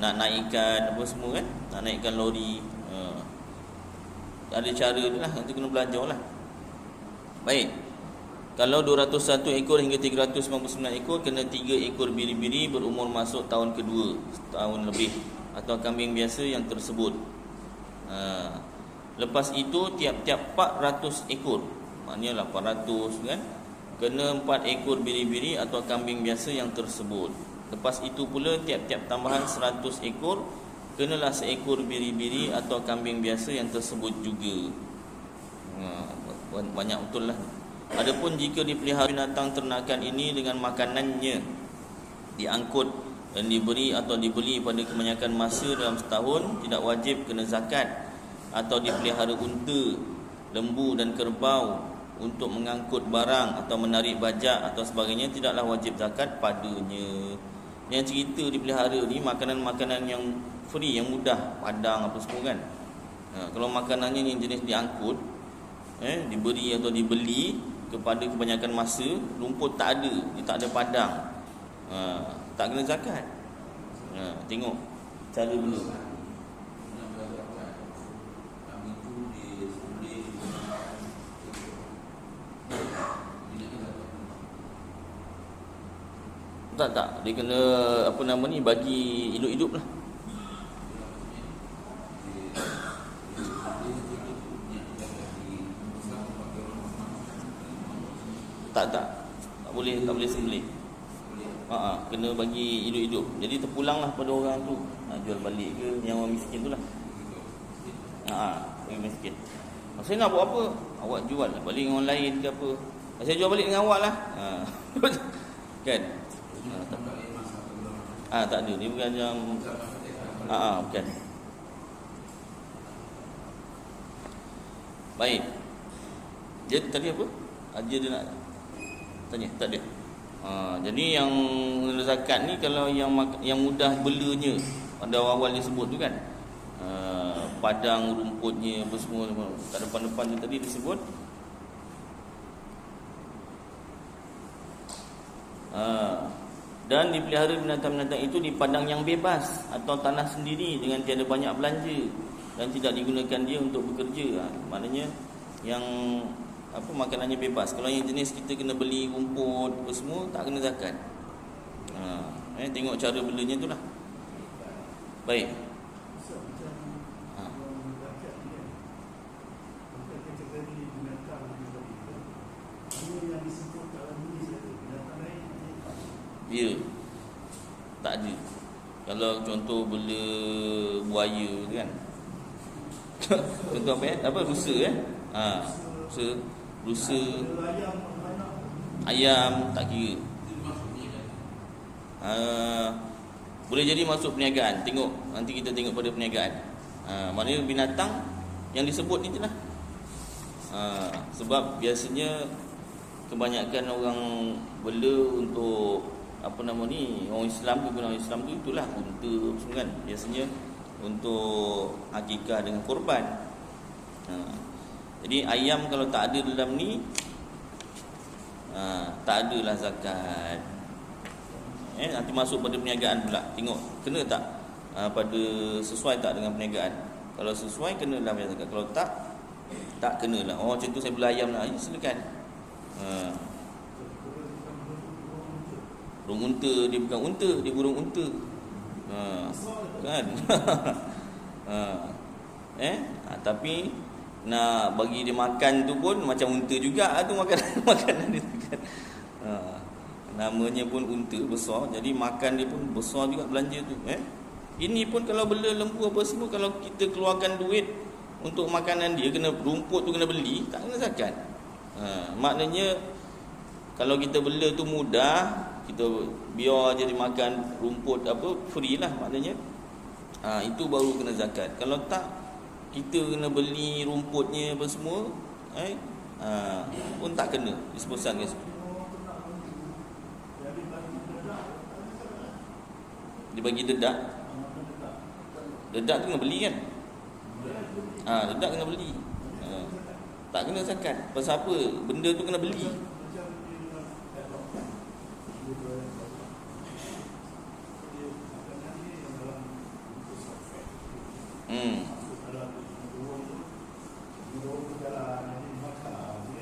Nak naikkan apa semua kan, nak naikkan lori, ada cara dia lah, nanti kena belajar lah. Baik. Kalau 201 ekor hingga 399 ekor, kena 3 ekor biri-biri berumur masuk tahun kedua, setahun lebih, atau kambing biasa yang tersebut. Lepas itu tiap-tiap 400 ekor, maknanya 800 kan, kena 4 ekor biri-biri atau kambing biasa yang tersebut. Lepas itu pula tiap-tiap tambahan 100 ekor, kenalah seekor biri-biri atau kambing biasa yang tersebut juga. Banyak betul lah. Adapun jika dipelihara binatang ternakan ini dengan makanannya diangkut dan diberi atau dibeli pada kebanyakan masa dalam setahun, tidak wajib kena zakat. Atau dipelihara unta, lembu dan kerbau untuk mengangkut barang atau menarik bajak atau sebagainya, tidaklah wajib zakat padanya. Yang cerita dipelihara ni makanan-makanan yang free, yang mudah, padang apa semua kan. Kalau makanannya ni jenis diangkut, diberi atau dibeli kepada kebanyakan masa, rumput tak ada, dia tak ada padang, tak kena zakat. Tengok cara benda. Tak, dia kena apa nama ni, bagi hidup-hidup lah. Tak boleh sembelih. Kena bagi hidup-hidup. Jadi terpulanglah pada orang tu, jual balik ke yang orang miskin tu lah. Orang miskin. Saya nak buat apa? Awak jual lah balik dengan orang lain ke apa? Saya jual balik dengan awak lah. Kan? Tak ada. Dia bukan macam bukan. Baik. Dia tadi apa? Dia nak tanya? Tak ada. Jadi yang zakat ni kalau yang mudah belanya, pada awal disebut tu kan, padang rumputnya apa semua, kat depan-depan tu tadi disebut. Dan dipelihara binatang-binatang itu di padang yang bebas atau tanah sendiri dengan tiada banyak belanja dan tidak digunakan dia untuk bekerja. Maknanya yang makanannya bebas. Kalau yang jenis kita kena beli rumput apa semua, tak kena zakat. Tengok cara belanya tu lah. Baik. Ya, tak ada. Kalau contoh bela buaya kan, contoh apa rusa rusa, ayam tak kira. Boleh jadi masuk perniagaan. Tengok, nanti kita tengok pada perniagaan. Maknanya binatang yang disebut ni je lah. Sebab biasanya kebanyakan orang bela untuk orang Islam ke, orang Islam tu itulah unta semua kan, biasanya untuk akikah dengan korban. Jadi ayam kalau tak ada dalam ni, tak adalah zakat. Nanti masuk pada perniagaan pula. Tengok kena tak, pada sesuai tak dengan perniagaan. Kalau sesuai kenalah bayar zakat. Kalau tak kenalah. Macam tu saya bela ayam nak, silakan. Burung unta, dia bukan unta, dia burung unta. Kan? Tapi nak bagi dia makan tu pun macam unta juga tu makanan dia kan. Ha, namanya pun unta besar, jadi makan dia pun besar juga belanja tu. Ini pun kalau bela lembu apa semua, kalau kita keluarkan duit untuk makanan dia, kena rumput tu kena beli, tak kena zakat. Maknanya kalau kita bela tu mudah, kita biar jadi makan rumput apa free lah maknanya. Itu baru kena zakat. Kalau tak, kita kena beli rumputnya apa semua, pun tak kena disebutkan guys. Dia bagi dedak. Dedak tu kena beli kan? Dedak kena beli. Tak kena zakat. Pasal apa? Benda tu kena beli.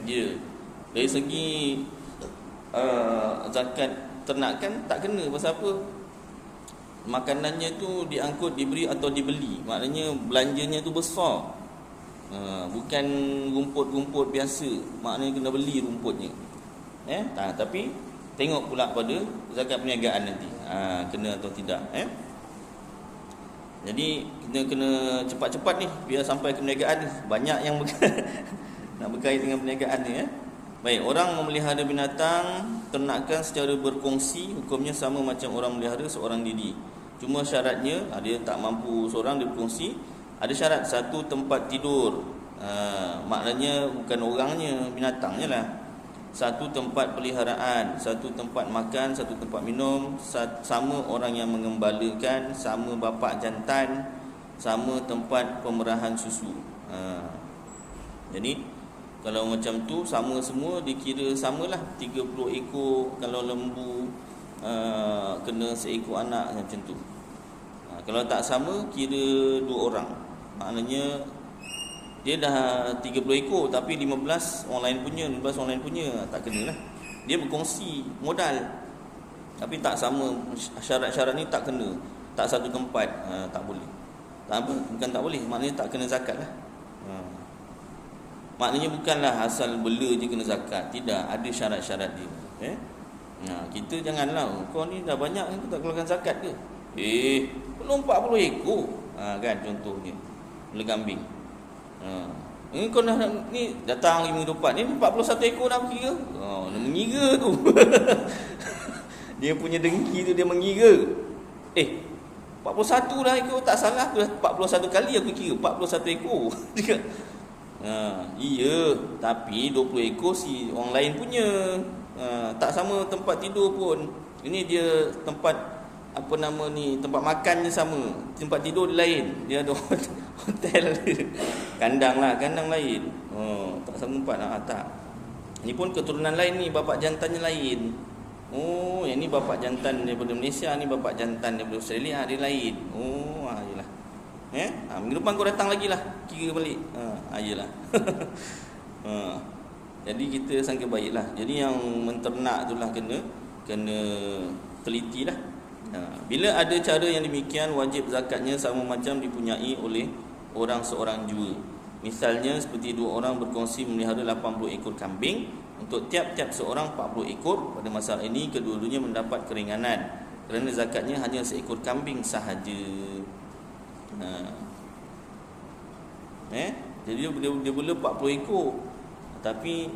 Ya. Dari segi zakat ternakan tak kena. Pasal apa? Makanannya tu diangkut, diberi atau dibeli. Maknanya belanjanya tu besar. Bukan rumput-rumput biasa. Maknanya kena beli rumputnya. Tapi tengok pula pada zakat perniagaan nanti. Kena atau tidak. Jadi kita kena cepat-cepat ni biar sampai ke perniagaan ni. Banyak yang nak berkait dengan perniagaan ni. Baik, orang memelihara binatang ternakan secara berkongsi, hukumnya sama macam orang memelihara seorang diri. Cuma syaratnya, dia tak mampu seorang, dia berkongsi. Ada syarat, satu tempat tidur. Maknanya bukan orangnya, binatangnya lah. Satu tempat peliharaan, satu tempat makan, satu tempat minum, sama orang yang mengembalakan, sama bapa jantan, sama tempat pemerahan susu. Jadi kalau macam tu sama semua, dikira samalah 30 ekor. Kalau lembu kena seekor anak macam tu. Kalau tak sama, kira 2 orang. Maknanya dia dah 30 ekor tapi 15 orang lain punya, 15 orang lain punya, tak kena lah. Dia berkongsi modal. Tapi tak sama, syarat-syarat ni tak kena. Tak satu tempat, tak boleh. Tak apa, bukan tak boleh, maknanya tak kena zakat lah. Maknanya bukanlah asal bela je kena zakat. Tidak, ada syarat-syarat dia. Kita janganlah, kau ni dah banyak, kau tak keluarkan zakat ke? Belum 40 ekor. Kan contohnya bela kambing. Ini kau dah ni datang 5 minggu depan, ni 41 ekor dah kira. Dia mengira tu. Dia punya dengki tu, dia mengira. 41 dah ekor, tak salah aku dah 41 kali aku kira 41 ekor. Iya, tapi 20 ekor si orang lain punya. Tak sama tempat tidur pun. Ini dia tempat apa nama ni, tempat makannya sama, tempat tidur dia lain. Dia ada hotel. Kandang lah, kandang lain. Tak sama tempat tak. Ini pun keturunan lain ni, bapa jantannya lain. Yang ni bapa jantan daripada Malaysia, ni bapa jantan daripada Australia, dia lain. Yalah. Minggu depan kau datang lagi lah, kira balik. Yelah. Jadi kita sangka baiklah. Jadi yang menternak tu lah kena teliti lah. Bila ada cara yang demikian, wajib zakatnya sama macam dipunyai oleh orang seorang jua. Misalnya seperti 2 orang berkongsi memelihara 80 ekor kambing. Untuk tiap-tiap seorang 40 ekor. Pada masalah ini kedua-duanya mendapat keringanan, kerana zakatnya hanya seekor kambing sahaja. Jadi dia bela 40 ekor. Tapi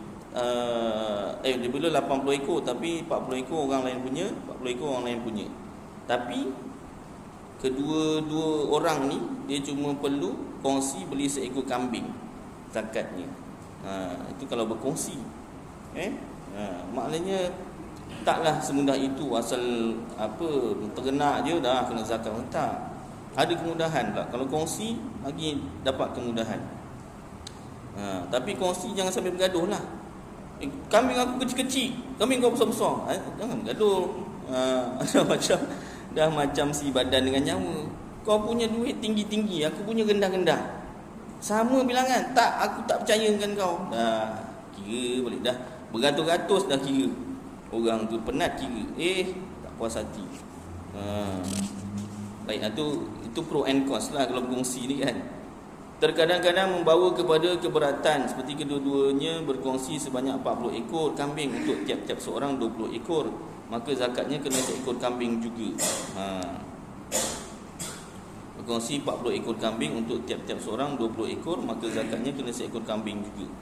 dia bela 80 ekor tapi 40 ekor orang lain punya, 40 ekor orang lain punya. Tapi kedua-dua orang ni dia cuma perlu kongsi beli seekor kambing zakatnya. Itu kalau berkongsi. Maknanya taklah semudah itu asal ternak je dah kena zakat. Tak. Ada kemudahan pula. Kalau kongsi lagi dapat kemudahan. Tapi kongsi jangan sampai bergaduh lah. Kambing aku kecil-kecil, kambing kau besar-besar. Jangan bergaduh. Dah macam si badan dengan nyawa. Kau punya duit tinggi-tinggi, aku punya rendah-rendah. Sama bilangan. Tak, aku tak percaya dengan kau. Dah kira balik dah. Beratus-ratus dah kira. Orang tu penat kira. Tak puas hati. Baik, itu pro and cons lah kalau berkongsi ni kan. Terkadang-kadang membawa kepada keberatan seperti kedua-duanya berkongsi sebanyak 40 ekor kambing untuk tiap-tiap seorang 20 ekor, maka zakatnya kena seekor kambing juga. Berkongsi 40 ekor kambing untuk tiap-tiap seorang 20 ekor, maka zakatnya kena seekor kambing juga.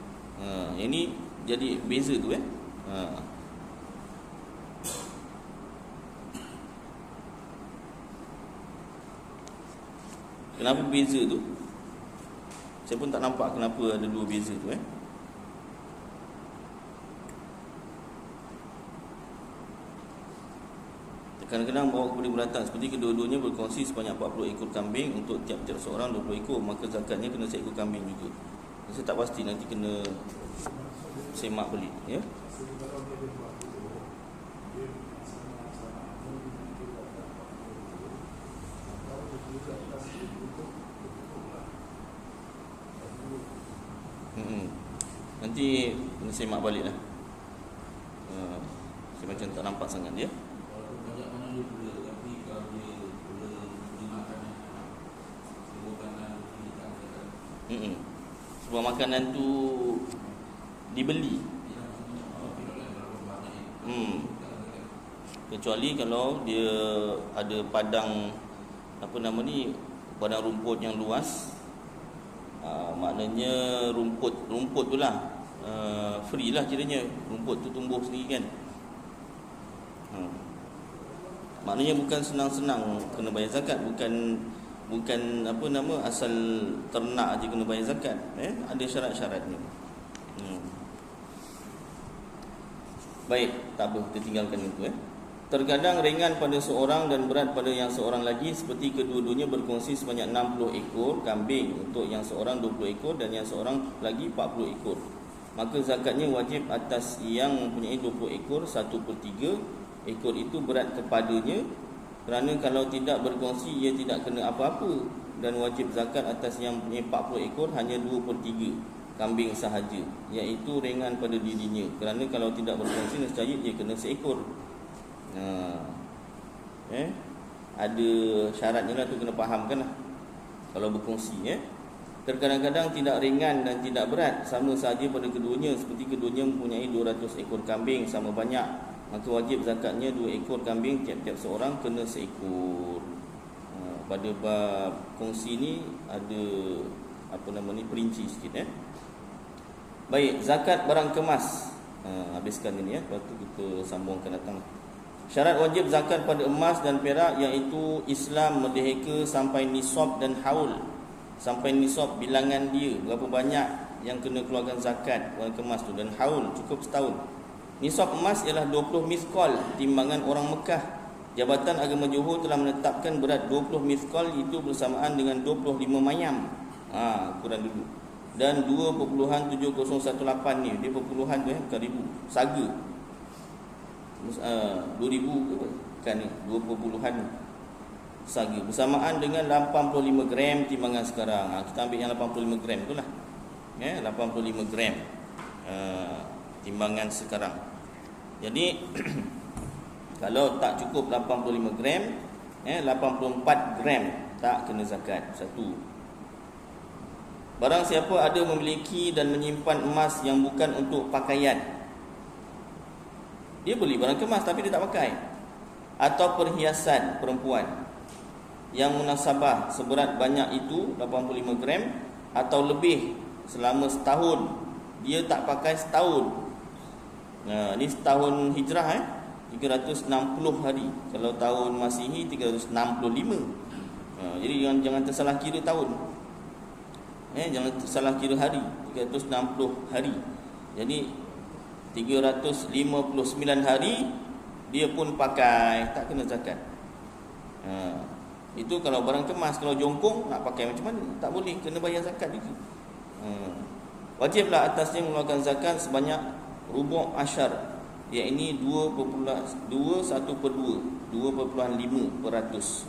Ini jadi beza tu Kenapa beza tu? Saya pun tak nampak kenapa ada dua beza tu Kadang-kadang bawa kepada beratan seperti kedua-duanya berkongsi sebanyak 40 ekor kambing untuk tiap-tiap seorang 20 ekor, maka zakatnya kena seekor kambing juga. Saya tak pasti, nanti kena semak balik Nanti kena semak balik lah. Saya macam tak nampak sangat dia. Sebuah makanan tu dibeli. Kecuali kalau dia ada padang padang rumput yang luas. Maknanya rumput tu lah free lah kiranya. Rumput tu tumbuh sendiri kan. Maknanya bukan senang-senang kena bayar zakat. Bukan asal ternak aja kena bayar zakat. Ada syarat-syaratnya. Baik, tak apa, kita tinggalkan itu. Terkadang ringan pada seorang dan berat pada yang seorang lagi, seperti kedua-duanya berkongsi sebanyak 60 ekor kambing untuk yang seorang 20 ekor dan yang seorang lagi 40 ekor. Maka zakatnya wajib atas yang mempunyai 20 ekor 1/3 ekor itu berat kepadanya, kerana kalau tidak berkongsi ia tidak kena apa-apa, dan wajib zakat atas yang mempunyai 40 ekor hanya 2/3 kambing sahaja, iaitu ringan pada dirinya, kerana kalau tidak berkongsi nescaya ia kena seekor. Ada syaratnya lah tu, kena fahamkan lah kalau berkongsi. Terkadang-kadang tidak ringan dan tidak berat, sama sahaja pada keduanya, seperti keduanya mempunyai 200 ekor kambing sama banyak, maka wajib zakatnya 2 ekor kambing tiap-tiap seorang kena seekor. Pada bab kongsi ni ada perinci sikit. Baik, zakat barang kemas. Habiskan ini lepas tu kita sambungkan datang. Syarat wajib zakat pada emas dan perak, iaitu Islam merdeka sampai nisab dan haul. Sampai nisab bilangan dia berapa banyak yang kena keluarkan zakat barang kemas tu, dan haul cukup setahun. Nisab emas ialah 20 miskol timbangan orang Mekah. Jabatan Agama Johor telah menetapkan berat 20 miskol, itu bersamaan dengan 25 mayam. Ukuran dulu. Dan 2.7018 ni, dia perpuluhan tu bukan ribu. Saga 2000 kan ni, 2 saga bersamaan dengan 85 gram timbangan sekarang. Kita ambil yang 85 gram tu lah. 85 gram timbangan sekarang. Jadi kalau tak cukup 85 gram, 84 gram tak kena zakat. Satu. Barang siapa ada memiliki dan menyimpan emas yang bukan untuk pakaian, dia beli barang kemas tapi dia tak pakai, atau perhiasan perempuan yang munasabah seberat banyak itu 85 gram atau lebih selama setahun, dia tak pakai setahun. Ni setahun hijrah 360 hari. Kalau tahun Masihi 365. Jadi jangan tersalah kira tahun. Jangan tersalah kira hari. 360 hari. Jadi 359 hari dia pun pakai, tak kena zakat. Itu kalau barang kemas. Kalau jongkong nak pakai macam mana? Tak boleh, kena bayar zakat juga. Wajiblah atasnya mengeluarkan zakat sebanyak rubu' asyar, iaitu 2.1/2, 2.5%.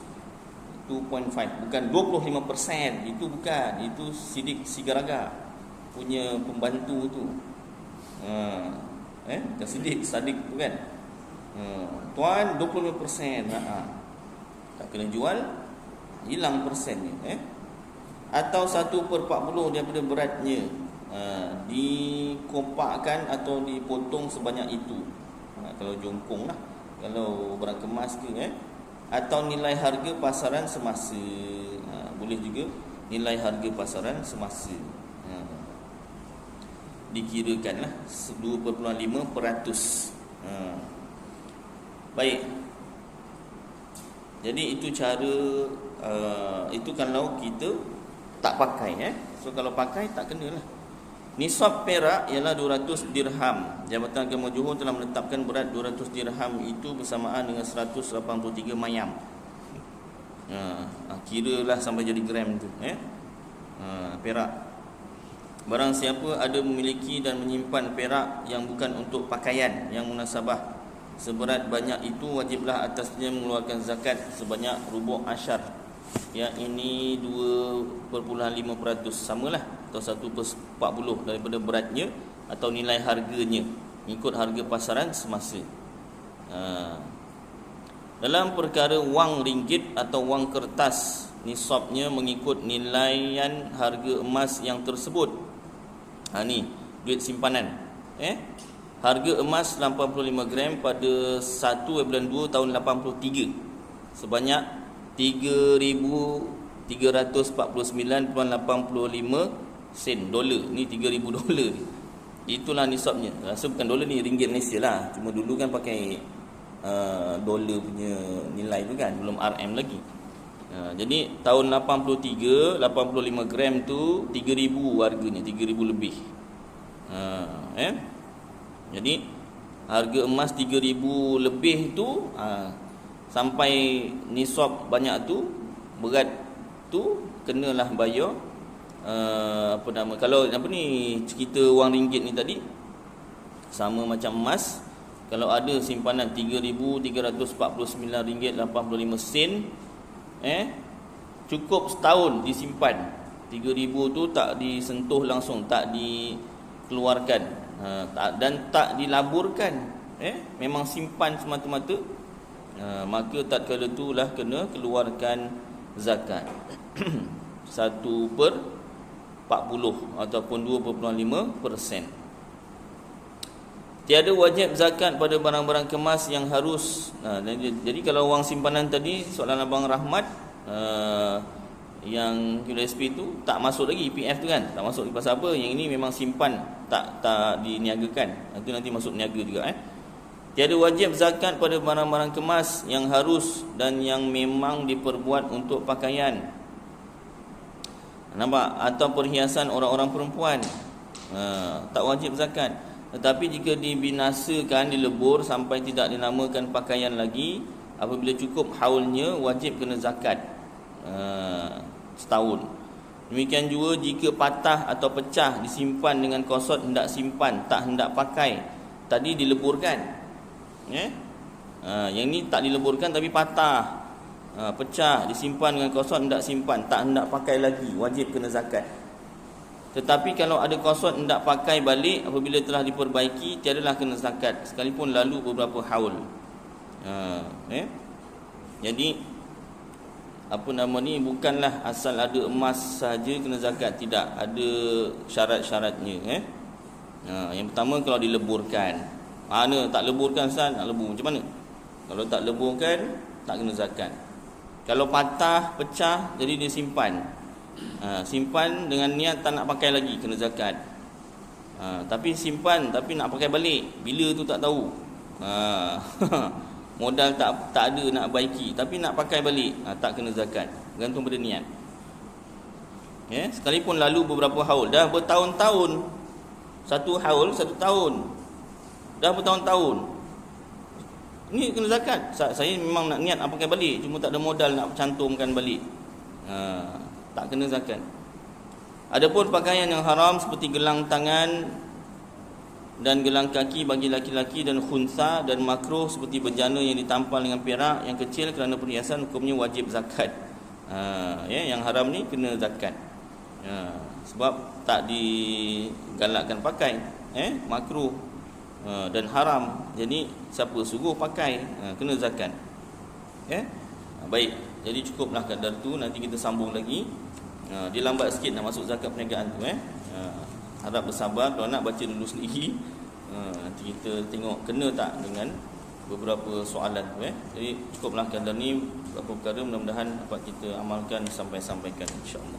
2.5, bukan 25%. Itu bukan, itu sidik sigaraga punya pembantu tu. Bukan sidik, sadik bukan. Tuan 25%. Tak kena jual, hilang persennya. atau 1/40 daripada beratnya, dikopakkan atau dipotong sebanyak itu. Kalau jongkong lah, kalau barang kemas ke, atau nilai harga pasaran semasa. Boleh juga nilai harga pasaran semasa. Dikirakanlah 2.5%. Baik. Jadi itu cara, itu kalau kita tak pakai. So kalau pakai tak kenalah. Nisab perak ialah 200 dirham. Jabatan Agama Johor telah menetapkan berat 200 dirham itu bersamaan dengan 183 mayam. Kiralah sampai jadi gram tu, perak. Barang siapa ada memiliki dan menyimpan perak yang bukan untuk pakaian yang munasabah seberat banyak itu, wajiblah atasnya mengeluarkan zakat sebanyak rubu' asyar. Yang ini 2.5%, samalah, atau 1/40 daripada beratnya atau nilai harganya, ikut harga pasaran semasa. Dalam perkara wang ringgit atau wang kertas, nisabnya mengikut nilaian harga emas yang tersebut. Ni duit simpanan. Harga emas 85 gram pada 1 bulan 2 tahun 83 sebanyak 3,349.85 sen dolar. Ni 3,000 dolar. Itulah nisabnya. Rasa bukan dolar ni, ringgit Malaysia lah. Cuma dulu kan pakai dolar punya nilai tu kan, belum RM lagi. Jadi tahun 83, 85 gram tu 3,000 harganya, 3,000 lebih. Jadi harga emas 3,000 lebih tu, sampai nisab banyak tu, berat tu, kenalah bayar kalau cerita wang ringgit ni tadi sama macam emas. Kalau ada simpanan RM3,349.85 cukup setahun disimpan. 3,000 tu tak disentuh langsung, tak dikeluarkan, dan tak dilaburkan, memang simpan semata-mata, maka tatkala itulah kena keluarkan zakat 1/40 ataupun 2.5%. Tiada wajib zakat pada barang-barang kemas yang harus. Jadi kalau wang simpanan tadi, soalan Abang Rahmat, yang QSP tu tak masuk lagi, EPF tu kan, tak masuk lagi. Pasal apa? Yang ini memang simpan, tak diniagakan. Itu nanti masuk niaga juga. Tiada wajib zakat pada barang-barang kemas yang harus dan yang memang diperbuat untuk pakaian. Nampak? Atau perhiasan orang-orang perempuan. Tak wajib zakat. Tetapi jika dibinasakan, dilebur sampai tidak dinamakan pakaian lagi, apabila cukup haulnya, wajib kena zakat setahun. Demikian juga jika patah atau pecah, disimpan dengan kosot hendak simpan, tak hendak pakai. Tadi dileburkan, yang ni tak dileburkan tapi patah, pecah, disimpan dengan kosot hendak simpan, tak hendak pakai lagi, wajib kena zakat. Tetapi kalau ada kosot hendak pakai balik, apabila telah diperbaiki, tiadalah kena zakat sekalipun lalu beberapa haul. Jadi bukanlah asal ada emas saja kena zakat, tidak, ada syarat-syaratnya. Yang pertama, kalau dileburkan. Mana tak leburkan Ustaz? Nak lebur macam mana? Kalau tak leburkan, tak kena zakat. Kalau patah, pecah, jadi dia simpan. Simpan dengan niat tak nak pakai lagi, kena zakat. Tapi simpan, tapi nak pakai balik, bila tu tak tahu. Modal tak ada nak baiki, tapi nak pakai balik, tak kena zakat. Gantung pada niat. Sekalipun lalu beberapa haul, dah bertahun-tahun, satu haul 1 tahun, dah bertahun-tahun, ni kena zakat. Saya memang nak niat nak pakai balik, cuma tak ada modal nak cantumkan balik, tak kena zakat. Adapun pakaian yang haram seperti gelang tangan dan gelang kaki bagi laki-laki dan khunsa, dan makruh seperti bejana yang ditampal dengan perak yang kecil kerana perhiasan, hukumnya wajib zakat. Yang haram ni kena zakat, sebab tak digalakkan pakai, makruh dan haram. Jadi siapa suruh pakai, kena zakat. Baik, jadi cukuplah kadar tu. Nanti kita sambung lagi Dia lambat sikit nak masuk zakat perniagaan tu harap bersabar. Kalau nak baca dulu sendiri, nanti kita tengok kena tak dengan beberapa soalan tu Jadi cukuplah kadar ni beberapa perkara, mudah-mudahan dapat kita amalkan sampaikan insya-Allah.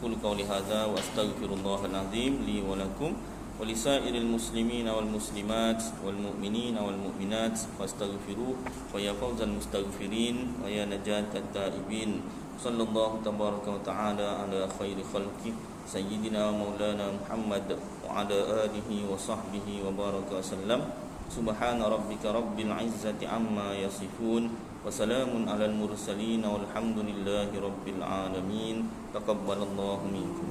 Qul qawli hadza wa astaghfirullahal azim li wa lakum wa lisairil muslimin wal muslimat wal mu'minin wal mu'minat fastaghfiru wa ya fawzal mustaghfirin wa ya najatat taibin. Sallallahu tabaraka wa ta'ala ala khairi khalqi sayyidina maulana Muhammad wa ala alihi wa sahbihi wa baraka sallam. Subhana rabbika rabbil izzati amma yasifun wa salamun alal mursalin walhamdulillahi rabbil alamin. Taqabbalallahu minkum.